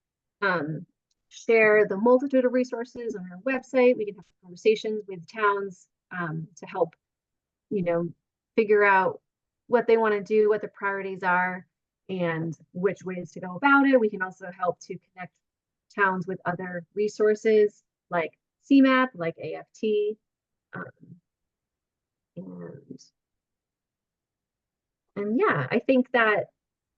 share the multitude of resources on our website. We can have conversations with towns to help, figure out what they want to do, what the priorities are, and which ways to go about it. We can also help to connect towns with other resources like CMAP, like AFT, and yeah, I think that,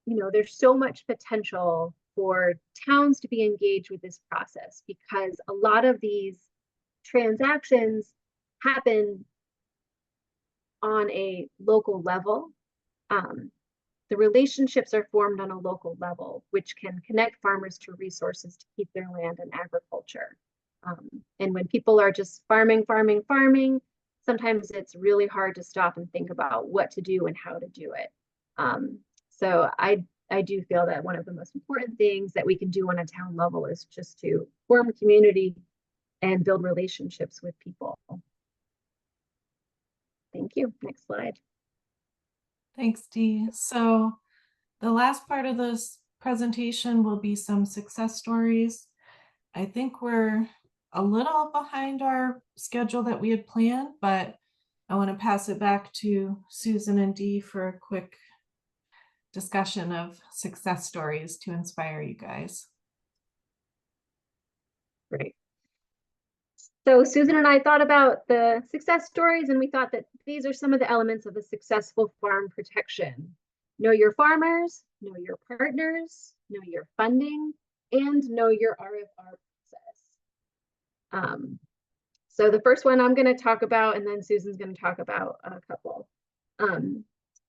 there's so much potential for towns to be engaged with this process because a lot of these transactions happen on a local level. The relationships are formed on a local level, which can connect farmers to resources to keep their land and agriculture. And when people are just farming, sometimes it's really hard to stop and think about what to do and how to do it. So I do feel that one of the most important things that we can do on a town level is just to form a community and build relationships with people. Thank you. Next slide. Thanks, Dee. So the last part of this presentation will be some success stories. I think we're a little behind our schedule that we had planned, but I want to pass it back to Susan and Dee for a quick discussion of success stories to inspire you guys. Great. So Susan and I thought about the success stories, and we thought that these are some of the elements of a successful farm protection. Know your farmers, know your partners, know your funding, and know your RFR process. So the first one I'm going to talk about, and then Susan's going to talk about a couple.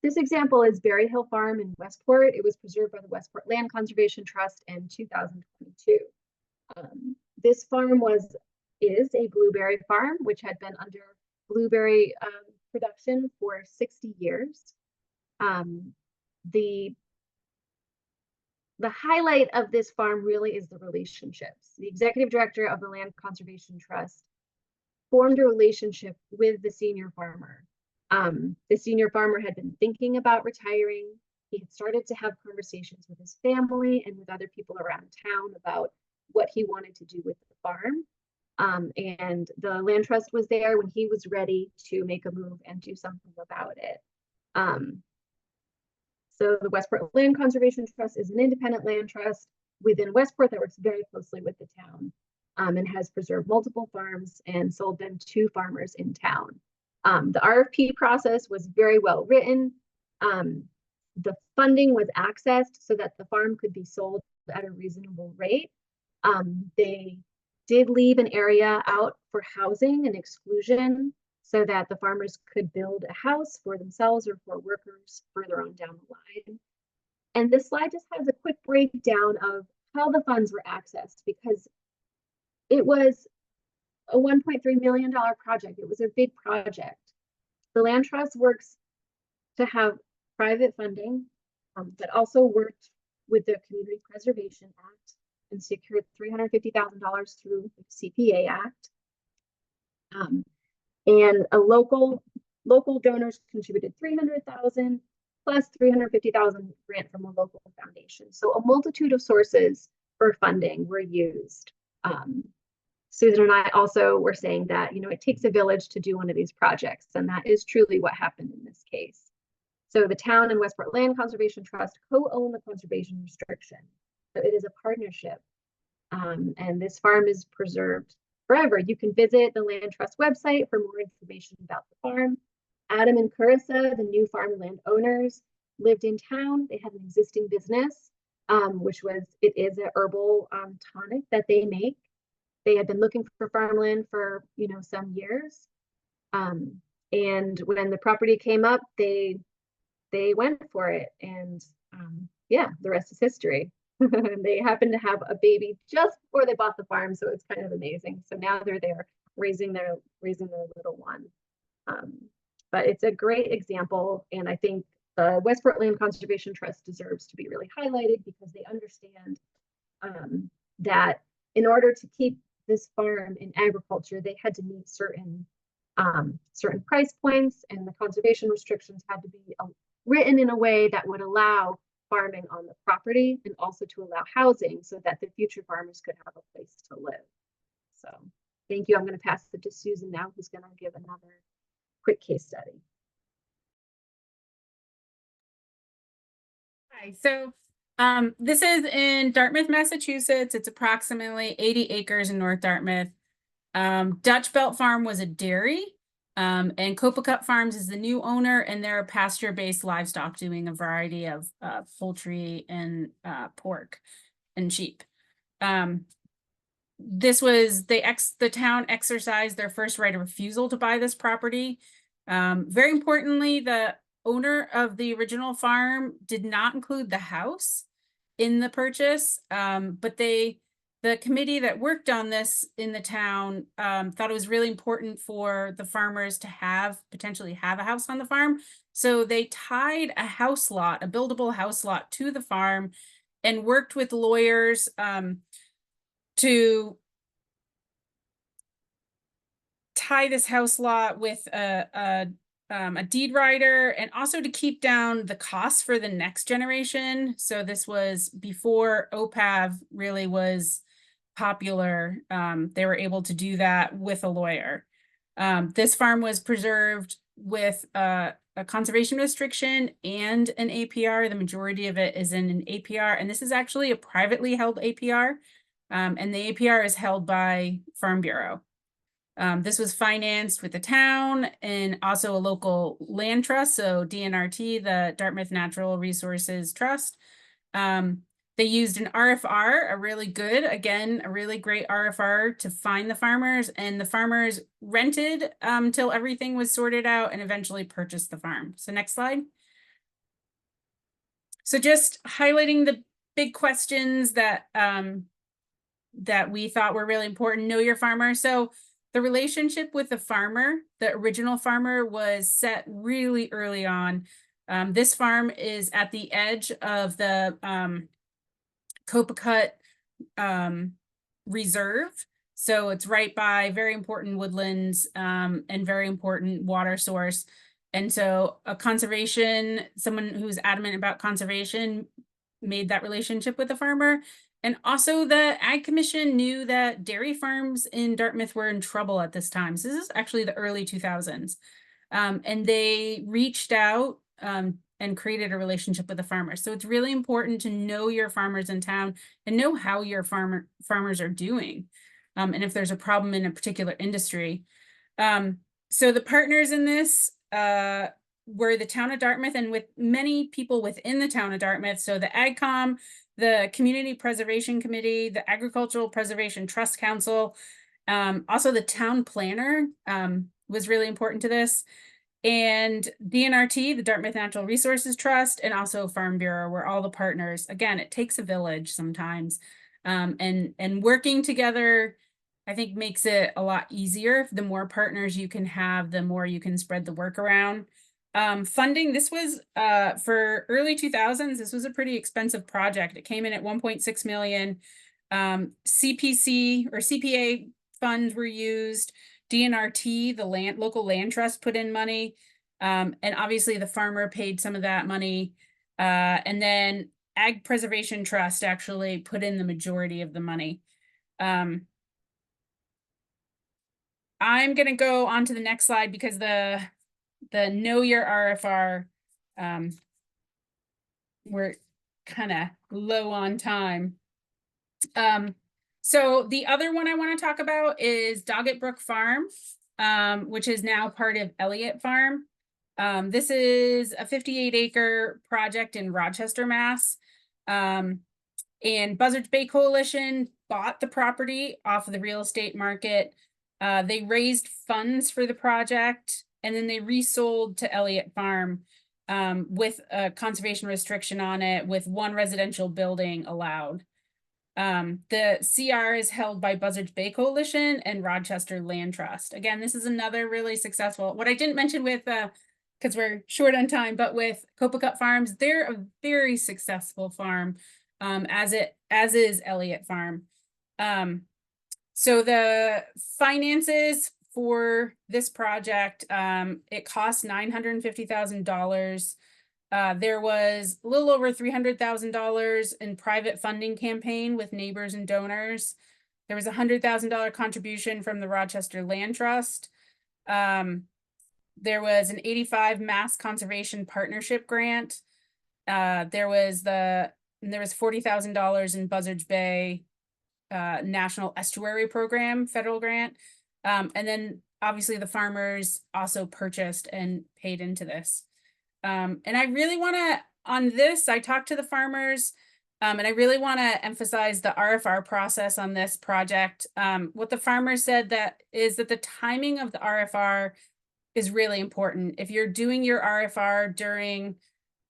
This example is Berry Hill Farm in Westport. It was preserved by the Westport Land Conservation Trust in 2022. This farm is a blueberry farm, which had been under blueberry production for 60 years. The highlight of this farm really is the relationships. The executive director of the Land Conservation Trust formed a relationship with the senior farmer. The senior farmer had been thinking about retiring. He had started to have conversations with his family and with other people around town about what he wanted to do with the farm. And the land trust was there when he was ready to make a move and do something about it. So the Westport Land Conservation Trust is an independent land trust within Westport that works very closely with the town, and has preserved multiple farms and sold them to farmers in town. The RFP process was very well written. The funding was accessed so that the farm could be sold at a reasonable rate. They did leave an area out for housing and exclusion so that the farmers could build a house for themselves or for workers further on down the line. And this slide just has a quick breakdown of how the funds were accessed, because it was a $1.3 million project. It was a big project. The land trust works to have private funding, but also worked with the Community Preservation Act and secured $350,000 through the CPA Act. And a local donors contributed $300,000 plus $350,000 grant from a local foundation. So a multitude of sources for funding were used. Susan and I also were saying that, it takes a village to do one of these projects, and that is truly what happened in this case. So the town and Westport Land Conservation Trust co-own the conservation restriction. So it is a partnership, and this farm is preserved forever. You can visit the Land Trust website for more information about the farm. Adam and Carissa, the new farmland owners, lived in town. They had an existing business, it is a herbal tonic that they make. They had been looking for farmland for, some years. And when the property came up, they went for it. And yeah, the rest is history. They happened to have a baby just before they bought the farm, so it's kind of amazing. So now they're there raising their little one. But it's a great example, and I think the Westport Land Conservation Trust deserves to be really highlighted because they understand that in order to keep this farm in agriculture, they had to meet certain price points, and the conservation restrictions had to be written in a way that would allow farming on the property and also to allow housing so that the future farmers could have a place to live. So thank you. I'm going to pass it to Susan now, who's going to give another quick case study. Hi, so this is in Dartmouth, Massachusetts. It's approximately 80 acres in North Dartmouth. Dutch Belt Farm was a dairy, and Copacut Farms is the new owner, and they're a pasture-based livestock doing a variety of poultry and pork and sheep. This was the town exercised their first right of refusal to buy this property. Very importantly, the owner of the original farm did not include the house in the purchase, but they the committee that worked on this in the town thought it was really important for the farmers to potentially have a house on the farm. So they tied a house lot, a buildable house lot, to the farm and worked with lawyers to tie this house lot with a deed rider, and also to keep down the costs for the next generation. So this was before OPAV really was popular. They were able to do that with a lawyer. This farm was preserved with a conservation restriction and an APR. The majority of it is in an APR, and this is actually a privately held APR. And the APR is held by Farm Bureau. This was financed with the town and also a local land trust, so DNRT, the Dartmouth Natural Resources Trust. They used an RFR, a really great RFR to find the farmers, and the farmers rented till everything was sorted out and eventually purchased the farm. So next slide. So just highlighting the big questions that we thought were really important. Know your farmer. So the relationship with the farmer, the original farmer, was set really early on. This farm is at the edge of the Copacut Reserve. So it's right by very important woodlands and very important water source. And so someone who's adamant about conservation made that relationship with the farmer. And also the Ag Commission knew that dairy farms in Dartmouth were in trouble at this time. So this is actually the early 2000s. And they reached out and created a relationship with the farmers. So it's really important to know your farmers in town and know how your farmers are doing. And if there's a problem in a particular industry. So the partners in this were the town of Dartmouth and with many people within the town of Dartmouth. So the AgCom, the Community Preservation Committee, the Agricultural Preservation Trust Council, also the town planner was really important to this. And DNRT, the Dartmouth Natural Resources Trust, and also Farm Bureau were all the partners. Again, it takes a village sometimes. And working together, I think, makes it a lot easier. The more partners you can have, the more you can spread the work around. Funding, this was for early 2000s, this was a pretty expensive project. It came in at 1.6 million. CPC or CPA funds were used. DNRT, the local land trust, put in money. And obviously the farmer paid some of that money. And then Ag Preservation Trust actually put in the majority of the money. I'm going to go on to the next slide because the know your RFR, we're kind of low on time. So the other one I want to talk about is Doggett Brook Farm, which is now part of Elliott Farm. This is a 58-acre project in Rochester, Mass. And Buzzards Bay Coalition bought the property off of the real estate market. They raised funds for the project, and then they resold to Elliott Farm with a conservation restriction on it, with one residential building allowed. The CR is held by Buzzards Bay Coalition and Rochester Land Trust. Again, this is another really successful, what I didn't mention with, because we're short on time, but with Copacut Farms, they're a very successful farm, as is Elliott Farm. So the finances for this project, it cost $950,000. There was a little over $300,000 in private funding campaign with neighbors and donors. There was a $100,000 contribution from the Rochester Land Trust. There was an 85 Mass Conservation Partnership grant. There was $40,000 in Buzzards Bay National Estuary Program federal grant. And then obviously the farmers also purchased and paid into this. And I really want to, on this, I talked to the farmers, and I really want to emphasize the RFR process on this project. What the farmers said is that the timing of the RFR is really important. If you're doing your RFR during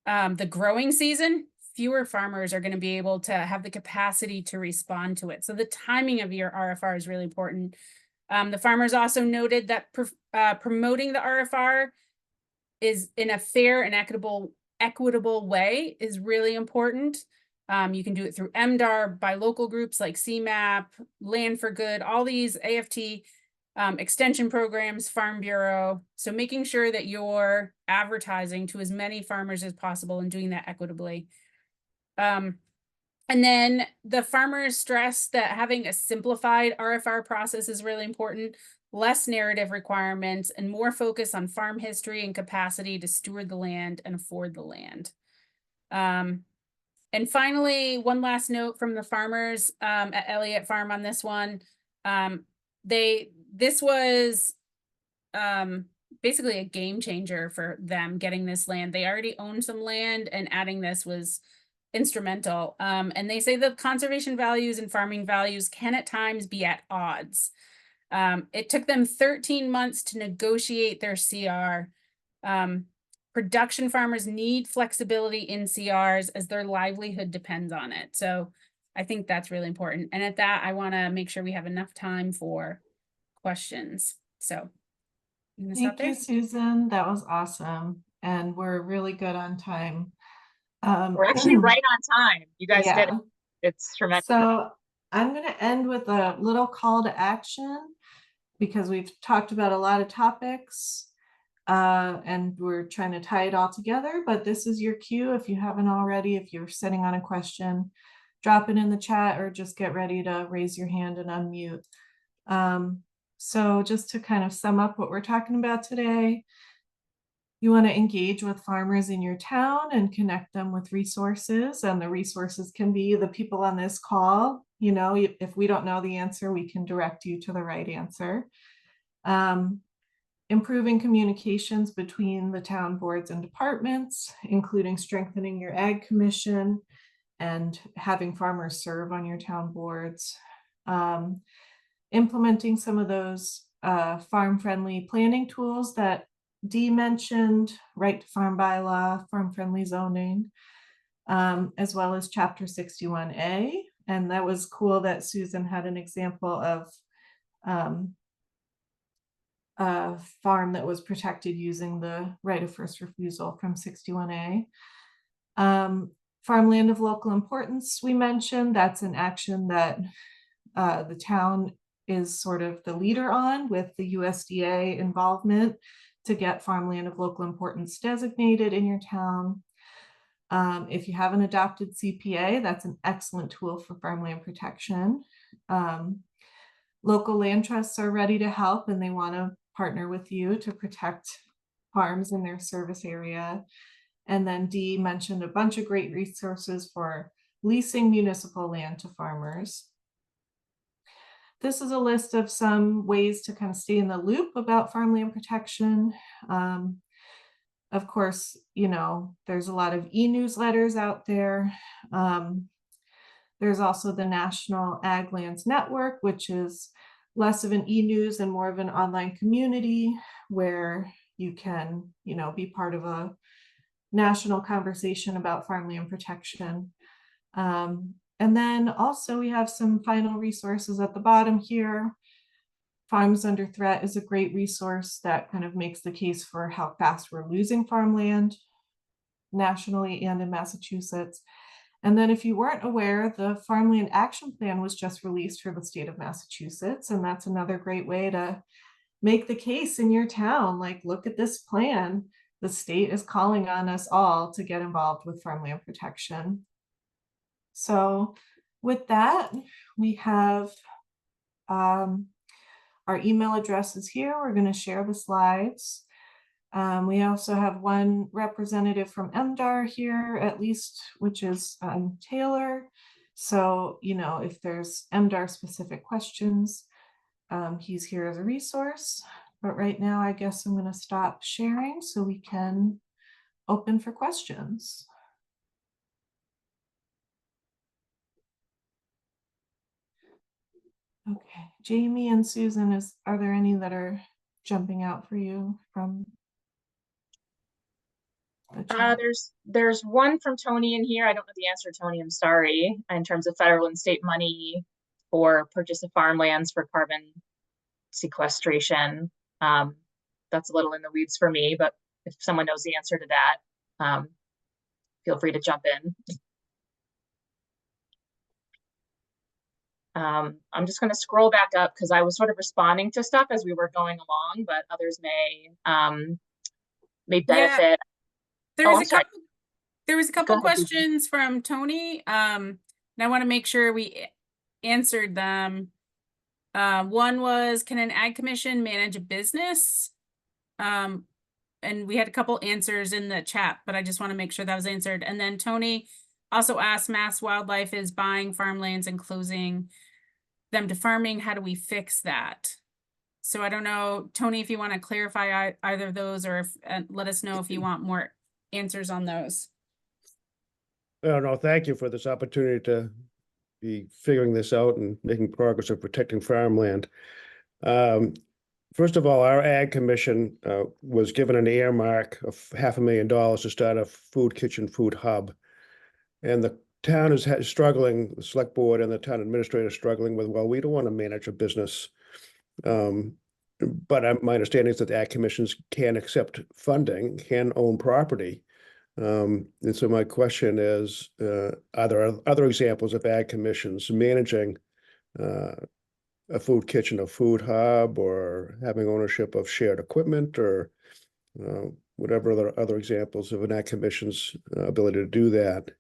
the growing season, fewer farmers are going to be able to have the capacity to respond to it. So the timing of your RFR is really important. The farmers also noted that promoting the RFR is in a fair and equitable way is really important. You can do it through MDAR, by local groups like CMAP, Land for Good, all these AFT extension programs, Farm Bureau. So making sure that you're advertising to as many farmers as possible and doing that equitably. And then the farmers stress that having a simplified RFR process is really important, less narrative requirements, and more focus on farm history and capacity to steward the land and afford the land. And finally, one last note from the farmers at Elliott Farm on this one. This was basically a game changer for them getting this land. They already owned some land, and adding this was instrumental. And they say the conservation values and farming values can at times be at odds. It took them 13 months to negotiate their CR. Production farmers need flexibility in CRs as their livelihood depends on it. So I think that's really important. And at that, I want to make sure we have enough time for questions. So I'm gonna stop Thank you, there. Susan. That was awesome. And we're really good on time. We're actually right on time. You guys did it. It's tremendous. So I'm going to end with a little call to action because we've talked about a lot of topics and we're trying to tie it all together, but this is your cue. If you haven't already, if you're sitting on a question, drop it in the chat or just get ready to raise your hand and unmute. So just to kind of sum up what we're talking about today, you want to engage with farmers in your town and connect them with resources, and the resources can be the people on this call. You know, if we don't know the answer, we can direct you to the right answer. Improving communications between the town boards and departments, including strengthening your ag commission and having farmers serve on your town boards. Implementing some of those farm-friendly planning tools that Dee mentioned, right to farm bylaw, farm-friendly zoning, as well as Chapter 61A. And that was cool that Susan had an example of a farm that was protected using the right of first refusal from 61A. Farmland of local importance, we mentioned, that's an action that the town is sort of the leader on with the USDA involvement to get farmland of local importance designated in your town. If you have an adopted CPA, that's an excellent tool for farmland protection. Local land trusts are ready to help and they want to partner with you to protect farms in their service area. And then Dee mentioned a bunch of great resources for leasing municipal land to farmers. This is a list of some ways to kind of stay in the loop about farmland protection. Of course, you know, there's a lot of e-newsletters out there. There's also the National Ag Lands Network, which is less of an e-news and more of an online community where you can, you know, be part of a national conversation about farmland protection. And then also we have some final resources at the bottom here. Farms Under Threat is a great resource that kind of makes the case for how fast we're losing farmland nationally and in Massachusetts. And then if you weren't aware, the Farmland Action Plan was just released for the state of Massachusetts. And that's another great way to make the case in your town. Like, look at this plan. The state is calling on us all to get involved with farmland protection. So with that, we have our email addresses here. We're going to share the slides. We also have one representative from MDAR here, at least, which is Taylor. So, you know, if there's MDAR specific questions, he's here as a resource. But right now, I guess I'm going to stop sharing so we can open for questions. Okay, Jamie and Susan, are there any that are jumping out for you from? that you- There's one from Tony in here. I don't know the answer, Tony. I'm sorry. In terms of federal and state money for purchase of farmlands for carbon sequestration. That's a little in the weeds for me, but if someone knows the answer to that, feel free to jump in. I'm just going to scroll back up because I was sort of responding to stuff as we were going along, but others may benefit. There was a Go couple ahead, Gigi. questions from Tony, and I want to make sure we answered them. One was, can an ag commission manage a business? And we had a couple answers in the chat, but I just want to make sure that was answered. And then Tony also asked, Mass Wildlife is buying farmlands and closing them to farming. How do we fix that? So I don't know, Tony, if you want to clarify either of those, or let us know if you want more answers on those. No, thank you for this opportunity to be figuring this out and making progress of protecting farmland. First of all, our Ag Commission was given an earmark of $500,000 to start a food kitchen, food hub. And the town is struggling, the select board and the town administrator is struggling with, well, we don't want to manage a business. But my understanding is that the Ag Commissions can accept funding, can own property. And so my question is, are there other examples of Ag Commissions managing a food kitchen, a food hub, or having ownership of shared equipment, or whatever other examples of an Ag Commission's ability to do that?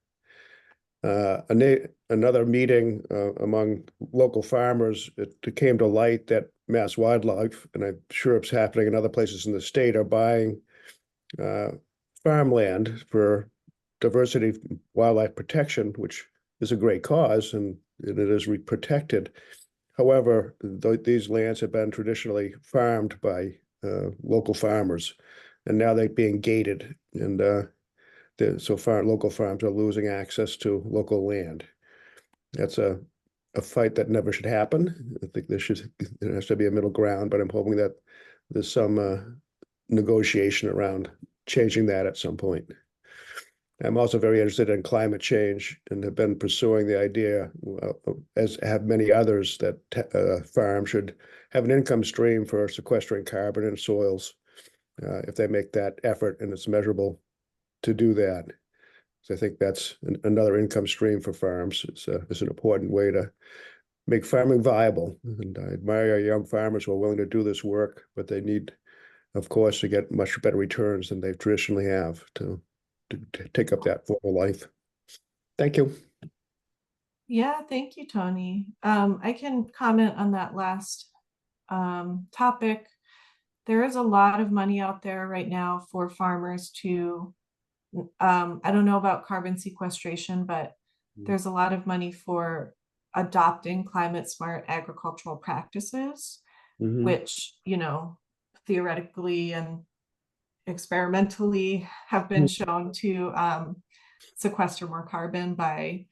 Another meeting among local farmers, it came to light that Mass Wildlife, and I'm sure it's happening in other places in the state, are buying farmland for diversity wildlife protection, which is a great cause, and it is protected. However, these lands have been traditionally farmed by local farmers, and now they're being gated, and local farms are losing access to local land. That's a fight that never should happen. I think there has to be a middle ground, but I'm hoping that there's some negotiation around changing that at some point. I'm also very interested in climate change and have been pursuing the idea, as have many others, that farms should have an income stream for sequestering carbon in soils if they make that effort and it's measurable to do that. So I think that's another income stream for farms. It's an important way to make farming viable. And I admire young farmers who are willing to do this work, but they need, of course, to get much better returns than they traditionally have to take up that form of life. Thank you. Yeah, thank you, Tony. I can comment on that last topic. There is a lot of money out there right now for farmers to, I don't know about carbon sequestration, but there's a lot of money for adopting climate smart agricultural practices, which, theoretically and experimentally have been shown to sequester more carbon by,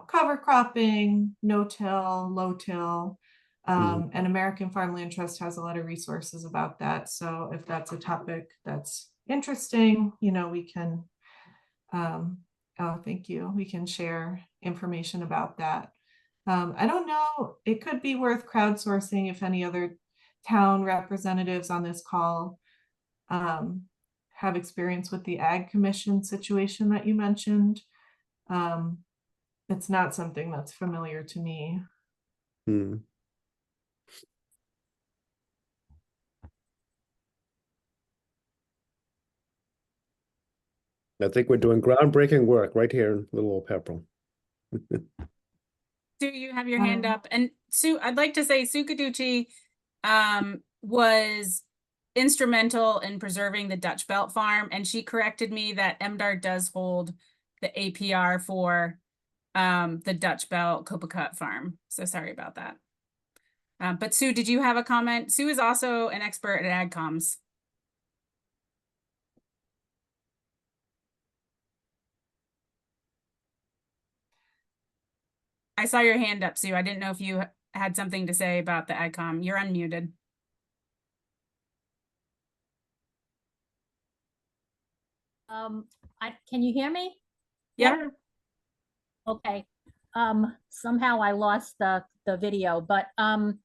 cover cropping, no-till, low-till. And American Farmland Trust has a lot of resources about that. So if that's a topic that's interesting, we can, thank you. We can share information about that. I don't know, it could be worth crowdsourcing if any other town representatives on this call have experience with the Ag Commission situation that you mentioned. It's not something that's familiar to me. I think we're doing groundbreaking work right here in Little Old Pepperell. Sue, you have your hand up. And Sue, I'd like to say Sue Caducci was instrumental in preserving the Dutch Belt Farm, and she corrected me that MDAR does hold the APR for the Dutch Belt Copacut Farm. So sorry about that. But Sue, did you have a comment? Sue is also an expert at AgComs. I saw your hand up, Sue. I didn't know if you had something to say about the AgCom. You're unmuted. Can you hear me? Yep. Okay. Somehow I lost the video, but I'd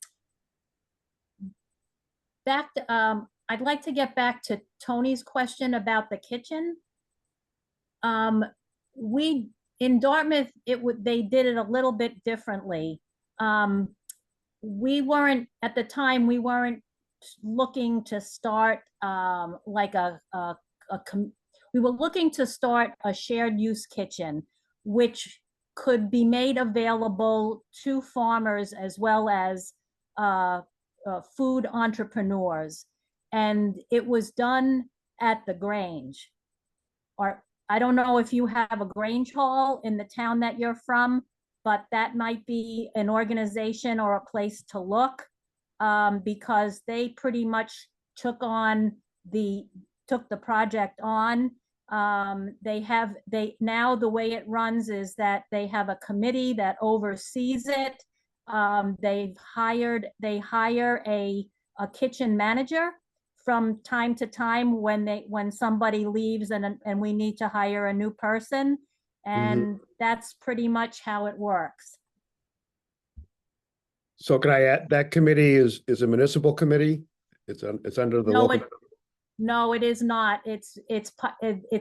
like to get back to Tony's question about the kitchen. We in Dartmouth, they did it a little bit differently. We weren't at the time. We weren't looking to start like we were looking to start a shared use kitchen, which could be made available to farmers as well as food entrepreneurs. And it was done at the Grange. Or I don't know if you have a Grange Hall in the town that you're from, but that might be an organization or a place to look, because they pretty much took the project on. Now the way it runs is that they have a committee that oversees it. They hire a kitchen manager from time to time when somebody leaves and we need to hire a new person. And that's pretty much how it works. So can I add, that committee is a municipal committee? It's under the local. No, it is not. It's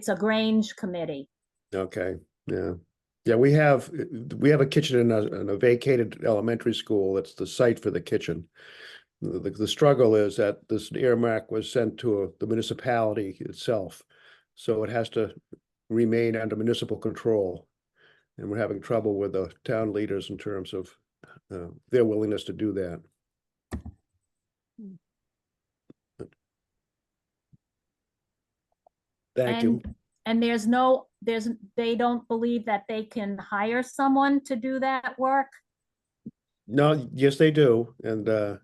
a Grange committee. Okay, yeah. Yeah, we have a kitchen in a vacated elementary school. That's the site for the kitchen. The struggle is that this earmark was sent to the municipality itself. So it has to remain under municipal control. And we're having trouble with the town leaders in terms of their willingness to do that. Thank you. And they don't believe that they can hire someone to do that work? No, yes, they do. And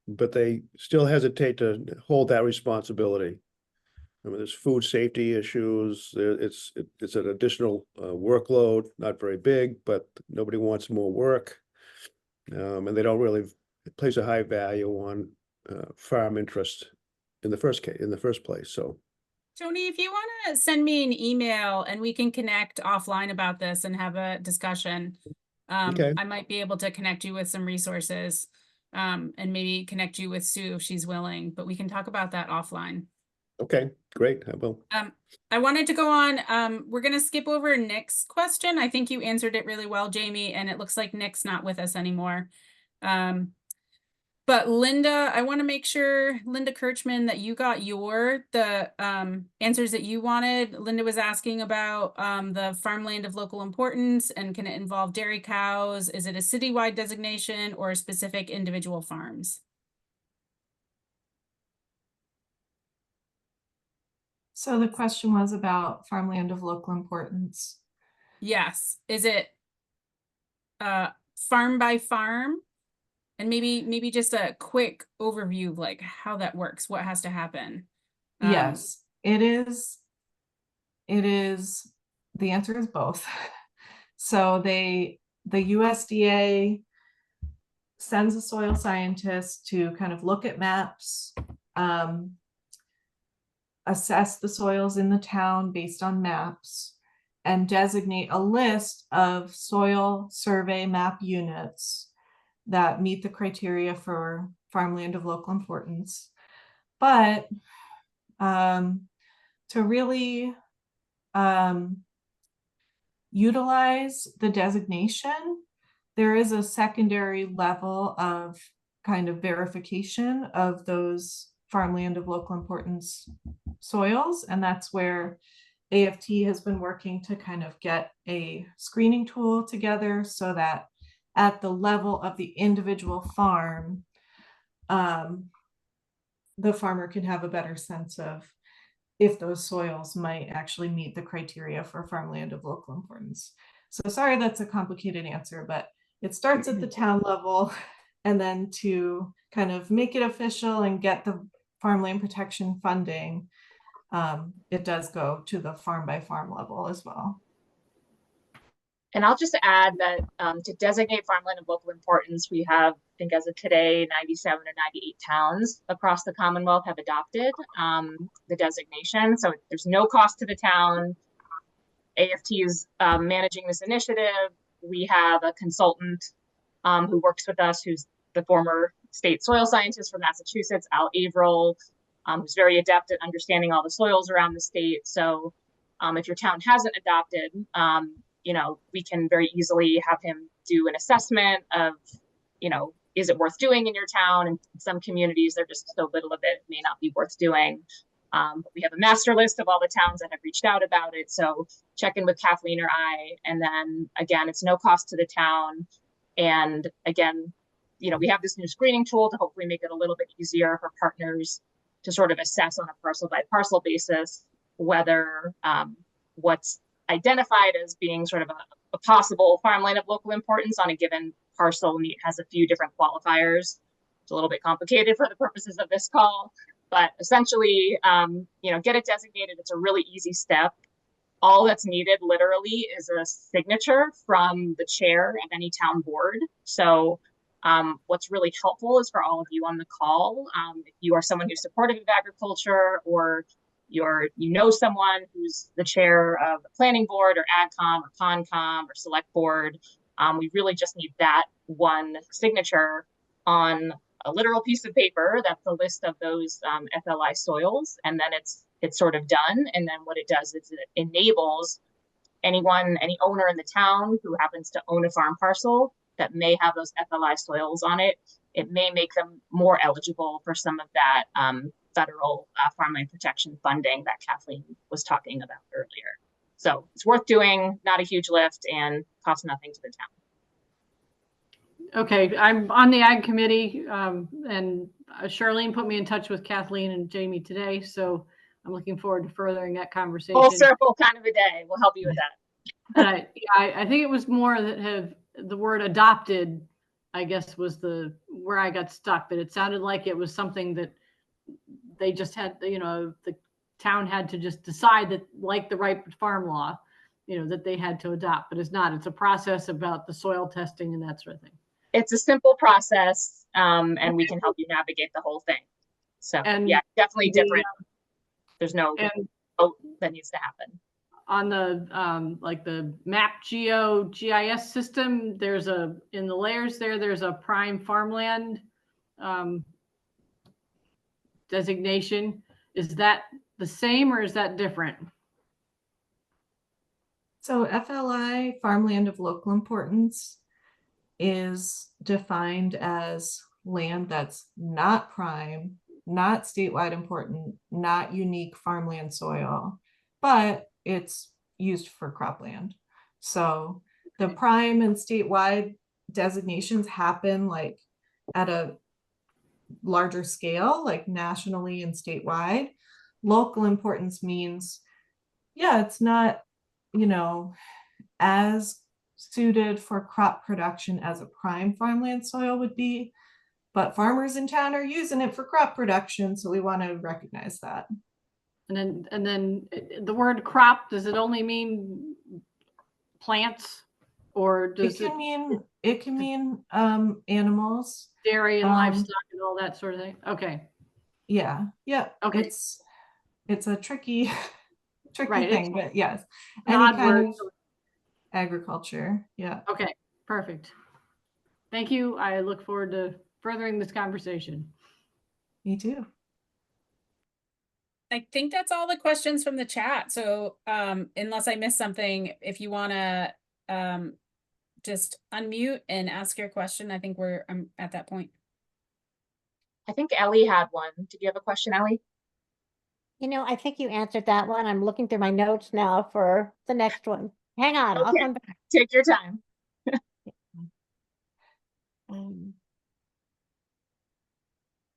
but they still hesitate to hold that responsibility. I mean, there's food safety issues. It's an additional workload, not very big, but nobody wants more work. And they don't really place a high value on farm interest in the first place. So, Tony, if you want to send me an email and we can connect offline about this and have a discussion, okay. I might be able to connect you with some resources, and maybe connect you with Sue if she's willing, but we can talk about that offline. Okay, great. I will. I wanted to go on. We're going to skip over Nick's question. I think you answered it really well, Jamie, and it looks like Nick's not with us anymore. But Linda, I want to make sure, Linda Kirchman, that you got the answers that you wanted. Linda was asking about the farmland of local importance, and can it involve dairy cows? Is it a citywide designation or specific individual farms? So the question was about farmland of local importance. Yes. Is it farm by farm? And maybe just a quick overview of like how that works, what has to happen. Yes, it is. The answer is both. So the USDA sends a soil scientist to kind of look at maps, assess the soils in the town based on maps, and designate a list of soil survey map units that meet the criteria for farmland of local importance. But to really utilize the designation, there is a secondary level of kind of verification of those farmland of local importance soils. And that's where AFT has been working to kind of get a screening tool together so that at the level of the individual farm, the farmer can have a better sense of if those soils might actually meet the criteria for farmland of local importance. So sorry, that's a complicated answer, but it starts at the town level, and then to kind of make it official and get the farmland protection funding, it does go to the farm by farm level as well. And I'll just add that to designate farmland of local importance, we have think as of today, 97 or 98 towns across the Commonwealth have adopted the designation. So there's no cost to the town. AFT is managing this initiative. We have a consultant who works with us, who's the former state soil scientist from Massachusetts, Al Averill, who's very adept at understanding all the soils around the state. So if your town hasn't adopted, you know, we can very easily have him do an assessment of, you know, is it worth doing in your town? And in some communities, there's just so little of it, it may not be worth doing. But we have a master list of all the towns that have reached out about it. So check in with Kathleen or I, and then again, it's no cost to the town. And again, you know, we have this new screening tool to hopefully make it a little bit easier for partners to sort of assess on a parcel by parcel basis whether what's identified as being sort of a possible farmland of local importance on a given parcel has a few different qualifiers. It's a little bit complicated for the purposes of this call, but essentially, you know, get it designated. It's a really easy step. All that's needed literally is a signature from the chair of any town board. So what's really helpful is for all of you on the call, if you are someone who's supportive of agriculture, or you know someone who's the chair of the planning board or AgCom or CONCOM or select board, we really just need that one signature on a literal piece of paper. That's the list of those FLI soils, and then it's sort of done. And then what it does is it enables any owner in the town who happens to own a farm parcel that may have those FLI soils on it. It may make them more eligible for some of that federal farmland protection funding that Kathleen was talking about earlier. So it's worth doing, not a huge lift, and costs nothing to the town. Okay, I'm on the Ag Committee, and Charlene put me in touch with Kathleen and Jamie today, so I'm looking forward to furthering that conversation. Full circle kind of a day. We'll help you with that. And I think it was more that have the word adopted, I guess, was where I got stuck, but it sounded like it was something that they just had, you know, the town had to just decide that, like the right farm law, you know, that they had to adopt, but it's not. It's a process about the soil testing and that sort of thing. It's a simple process, and we can help you navigate the whole thing. So yeah, definitely different. There's no vote that needs to happen. On the like the map GIS system, there's in the layers there's a prime farmland designation. Is that the same or is that different? So FLI, farmland of local importance, is defined as land that's not prime, not statewide important, not unique farmland soil, but it's used for cropland. So the prime and statewide designations happen like at a larger scale, like nationally and statewide. Local importance means, yeah, it's not, you know, as suited for crop production as a prime farmland soil would be, but farmers in town are using it for crop production, so we want to recognize that. And then the word crop, does it only mean plants, or does it can mean animals, dairy and livestock and all that sort of thing? Okay. Yeah. Okay. It's a tricky thing, but yes, any kind of agriculture. Yeah. Okay, perfect. Thank you. I look forward to furthering this conversation. Me too. I think that's all the questions from the chat. So unless I missed something, if you want to just unmute and ask your question, I think I'm at that point. I think Ellie had one. Did you have a question, Ellie? You know, I think you answered that one. I'm looking through my notes now for the next one. Hang on, Okay. I'll come back. Take your time.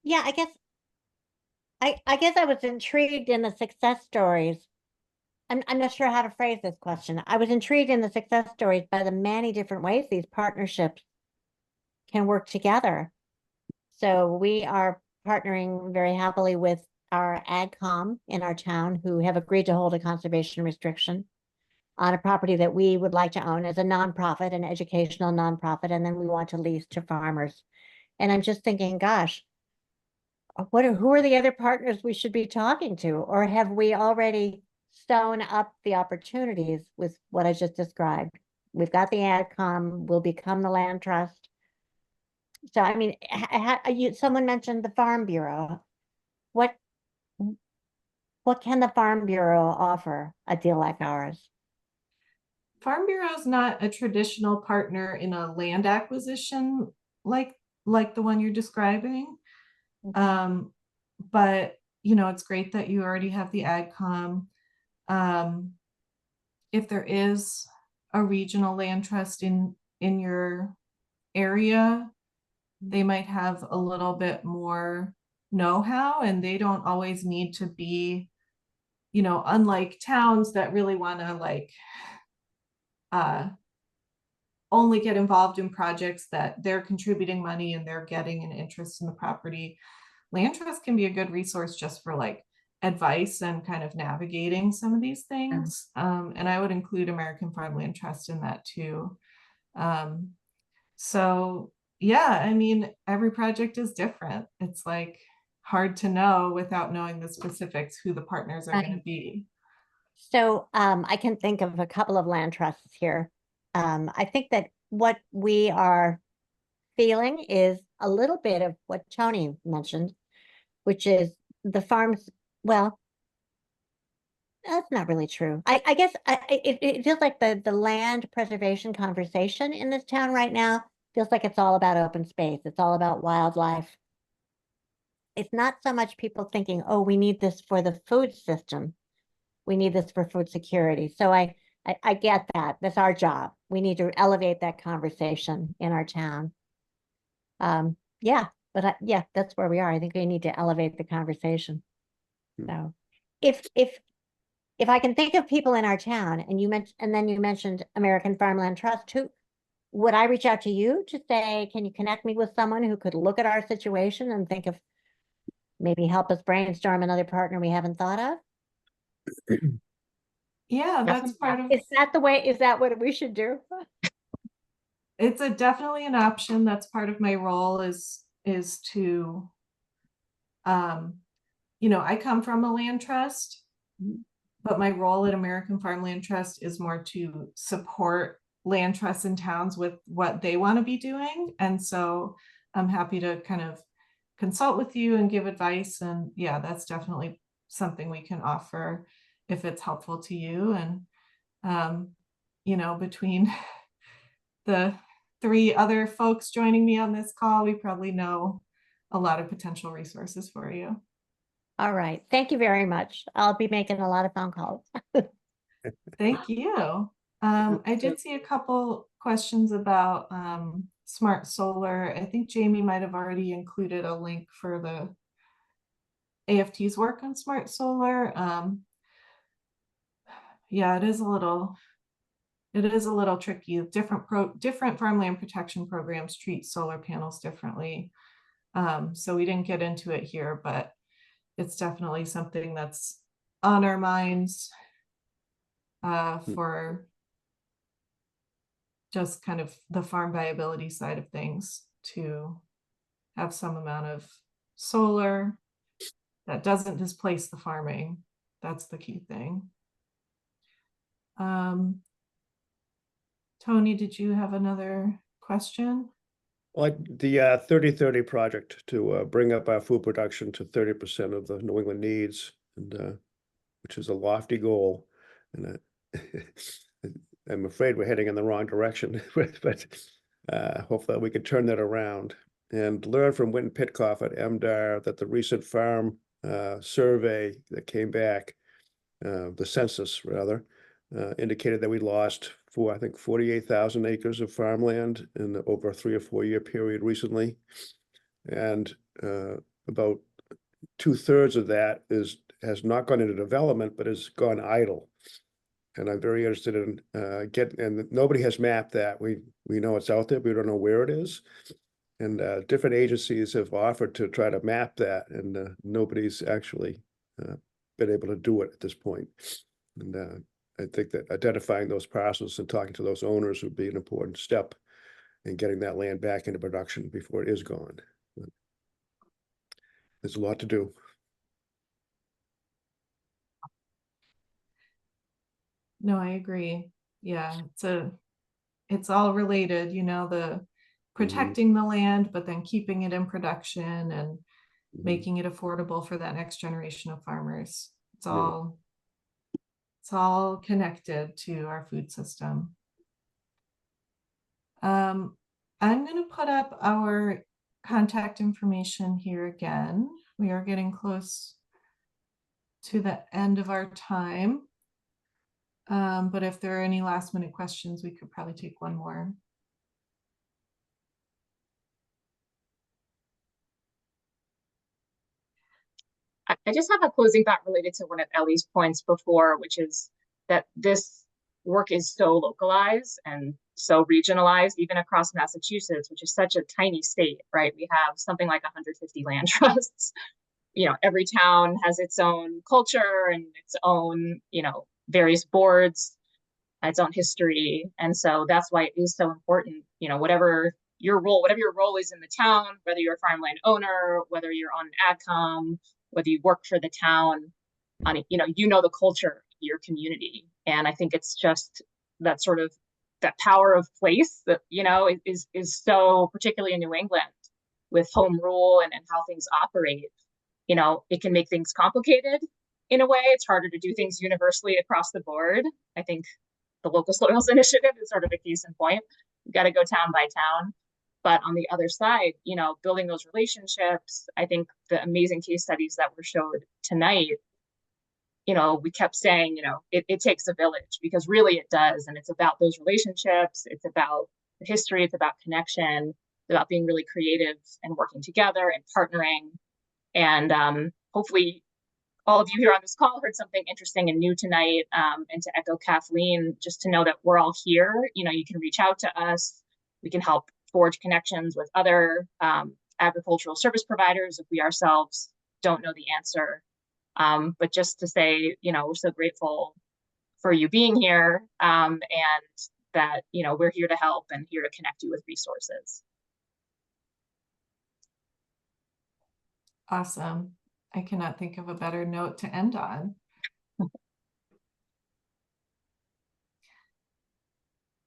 Yeah, I guess I was intrigued in the success stories. I'm not sure how to phrase this question. I was intrigued in the success stories by the many different ways these partnerships can work together. So we are partnering very happily with our AgCom in our town, who have agreed to hold a conservation restriction on a property that we would like to own as a nonprofit, an educational nonprofit, and then we want to lease to farmers. And I'm just thinking, gosh, who are the other partners we should be talking to? Or have we already sewn up the opportunities with what I just described? We've got the AdCom, we'll become the land trust. So, I mean, someone mentioned the Farm Bureau. What can the Farm Bureau offer a deal like ours? Farm Bureau is not a traditional partner in a land acquisition like the one you're describing. But it's great that you already have the AdCom. If there is a regional land trust in your area, they might have a little bit more know-how, and they don't always need to be, unlike towns that really want to only get involved in projects that they're contributing money and they're getting an interest in the property. Land trust can be a good resource just for advice and kind of navigating some of these things. And I would include American Farmland Trust in that too. So yeah, I mean, every project is different. It's hard to know without knowing the specifics who the partners are going to be. So I can think of a couple of land trusts here. I think that what we are feeling is a little bit of what Tony mentioned, which is the farms. Well, that's not really true. I guess it feels like the land preservation conversation in this town right now feels like it's all about open space. It's all about wildlife. It's not so much people thinking, oh, we need this for the food system. We need this for food security. So I get that. That's our job. We need to elevate that conversation in our town. Yeah, but yeah, that's where we are. I think we need to elevate the conversation. So if I can think of people in our town, and then you mentioned American Farmland Trust, would I reach out to you to say, can you connect me with someone who could look at our situation and think of maybe help us brainstorm another partner we haven't thought of? Yeah, that's part of. Is that what we should do? It's definitely an option. That's part of my role is to, I come from a land trust, but my role at American Farmland Trust is more to support land trusts in towns with what they want to be doing. And so I'm happy to kind of consult with you and give advice. And yeah, that's definitely something we can offer if it's helpful to you. And, between the 3 other folks joining me on this call, we probably know a lot of potential resources for you. All right. Thank you very much. I'll be making a lot of phone calls. Thank you. I did see a couple questions about smart solar. I think Jamie might have already included a link for the AFT's work on smart solar. Yeah, it is a little tricky. Different farmland protection programs treat solar panels differently. So we didn't get into it here, but it's definitely something that's on our minds for just kind of the farm viability side of things, to have some amount of solar that doesn't displace the farming. That's the key thing. Tony, did you have another question? Like the 30-30 project to bring up our food production to 30% of the New England needs, and which is a lofty goal. And I'm afraid we're heading in the wrong direction, but hopefully we can turn that around and learn from Winton Pitcoff at MDAR that the recent farm survey that came back, the census rather, indicated that we lost I think 48,000 acres of farmland in over a 3 or 4 year period recently. And about 2/3 of that has not gone into development, but has gone idle. And I'm very interested in and nobody has mapped that. We know it's out there, but we don't know where it is. And different agencies have offered to try to map that, and nobody's actually been able to do it at this point. And I think that identifying those parcels and talking to those owners would be an important step and getting that land back into production before it is gone. But there's a lot to do. No, I agree. Yeah, it's all related, you know, the protecting the land, but then keeping it in production and making it affordable for that next generation of farmers. It's all connected to our food system. I'm going to put up our contact information here again. We are getting close to the end of our time. But if there are any last minute questions, we could probably take one more. I just have a closing thought related to one of Ellie's points before, which is that this work is so localized and so regionalized, even across Massachusetts, which is such a tiny state, right? We have something like 150 land trusts. You know, every town has its own culture and its own, you know, various boards, its own history. And so that's why it is so important, you know, whatever your role is in the town, whether you're a farmland owner, whether you're on AdCom, whether you work for the town, on you know the culture of your community. And I think it's just that sort of that power of place that, you know, is so, particularly in New England with home rule and how things operate. You know, it can make things complicated in a way. It's harder to do things universally across the board. I think the Local Soils Initiative is sort of a case in point. You've got to go town by town. But on the other side, you know, building those relationships, I think the amazing case studies that were showed tonight, you know, we kept saying, you know, it takes a village, because really it does. And it's about those relationships. It's about the history. It's about connection. It's about being really creative and working together and partnering. And hopefully all of you here on this call heard something interesting and new tonight. And to echo Kathleen, just to know that we're all here. You know, you can reach out to us. We can help forge connections with other agricultural service providers if we ourselves don't know the answer. But just to say, you know, we're so grateful for you being here, and that, you know, we're here to help and here to connect you with resources. Awesome. I cannot think of a better note to end on. Do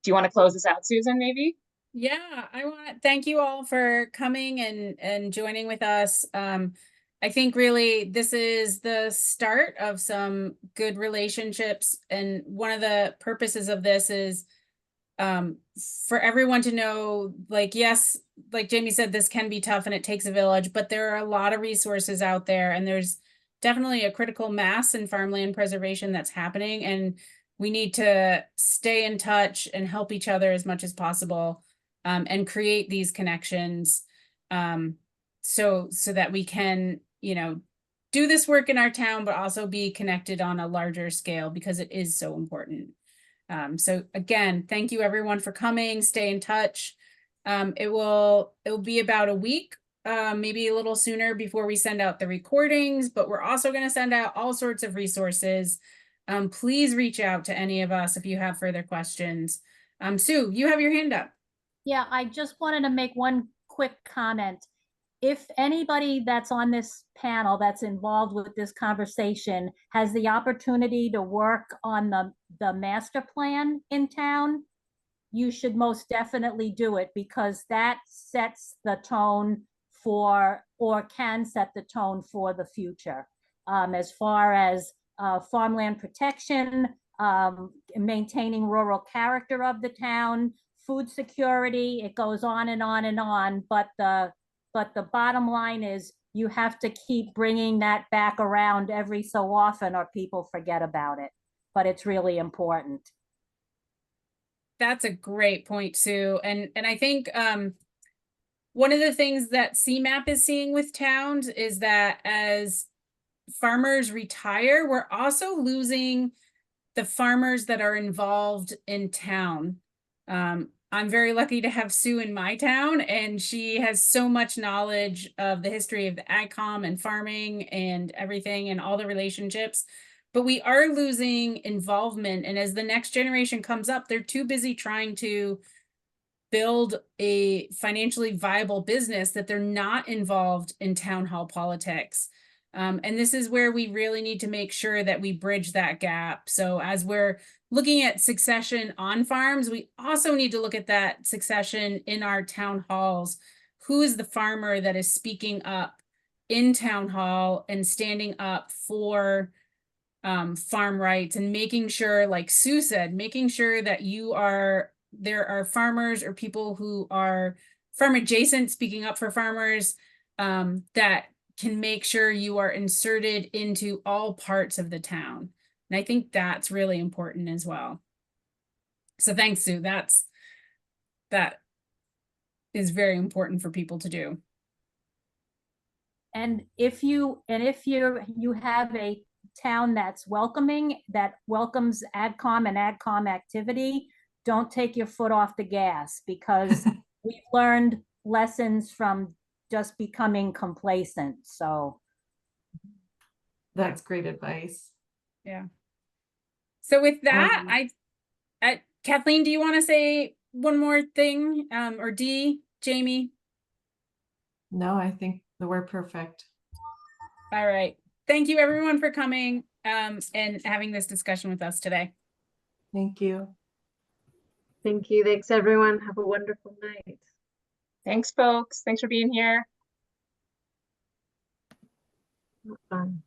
you want to close this out, Susan, maybe? Yeah, I want to thank you all for coming and joining with us. I think really this is the start of some good relationships. And one of the purposes of this is for everyone to know, like, yes, like Jamie said, this can be tough and it takes a village, but there are a lot of resources out there, and there's definitely a critical mass in farmland preservation that's happening. And we need to stay in touch and help each other as much as possible, and create these connections, so that we can, you know, do this work in our town, but also be connected on a larger scale, because it is so important. So again, thank you everyone for coming. Stay in touch. It will be about a week, maybe a little sooner, before we send out the recordings, but we're also going to send out all sorts of resources. Please reach out to any of us if you have further questions. Sue, you have your hand up. Yeah, I just wanted to make one quick comment. If anybody that's on this panel that's involved with this conversation has the opportunity to work on the master plan in town, you should most definitely do it, because that sets the tone for, or can set the tone for the future, as far as farmland protection, maintaining rural character of the town, food security. It goes on and on and on, but the bottom line is you have to keep bringing that back around every so often, or people forget about it. But it's really important. That's a great point, Sue. And I think one of the things that CMAP is seeing with towns is that as farmers retire, we're also losing the farmers that are involved in town. I'm very lucky to have Sue in my town, and she has so much knowledge of the history of the AgCom and farming and everything and all the relationships. But we are losing involvement. And as the next generation comes up, they're too busy trying to build a financially viable business, that they're not involved in town hall politics. And this is where we really need to make sure that we bridge that gap. So as we're looking at succession on farms, we also need to look at that succession in our town halls. Who is the farmer that is speaking up in town hall and standing up for farm rights, and making sure, like Sue said, making sure that there are farmers or people who are farm adjacent speaking up for farmers, that can make sure you are inserted into all parts of the town. And I think that's really important as well. So thanks, Sue. That is very important for people to do. And if you have a town that's welcoming, that welcomes AgCom and AgCom activity, don't take your foot off the gas, because we've learned lessons from just becoming complacent. So That's great advice. Yeah. So with that, Kathleen, do you want to say one more thing? Or Dee, Jamie? No, I think that we're perfect. All right. Thank you everyone for coming and having this discussion with us today. Thank you. Thank you. Thanks, everyone. Have a wonderful night. Thanks, folks. Thanks for being here. Fun.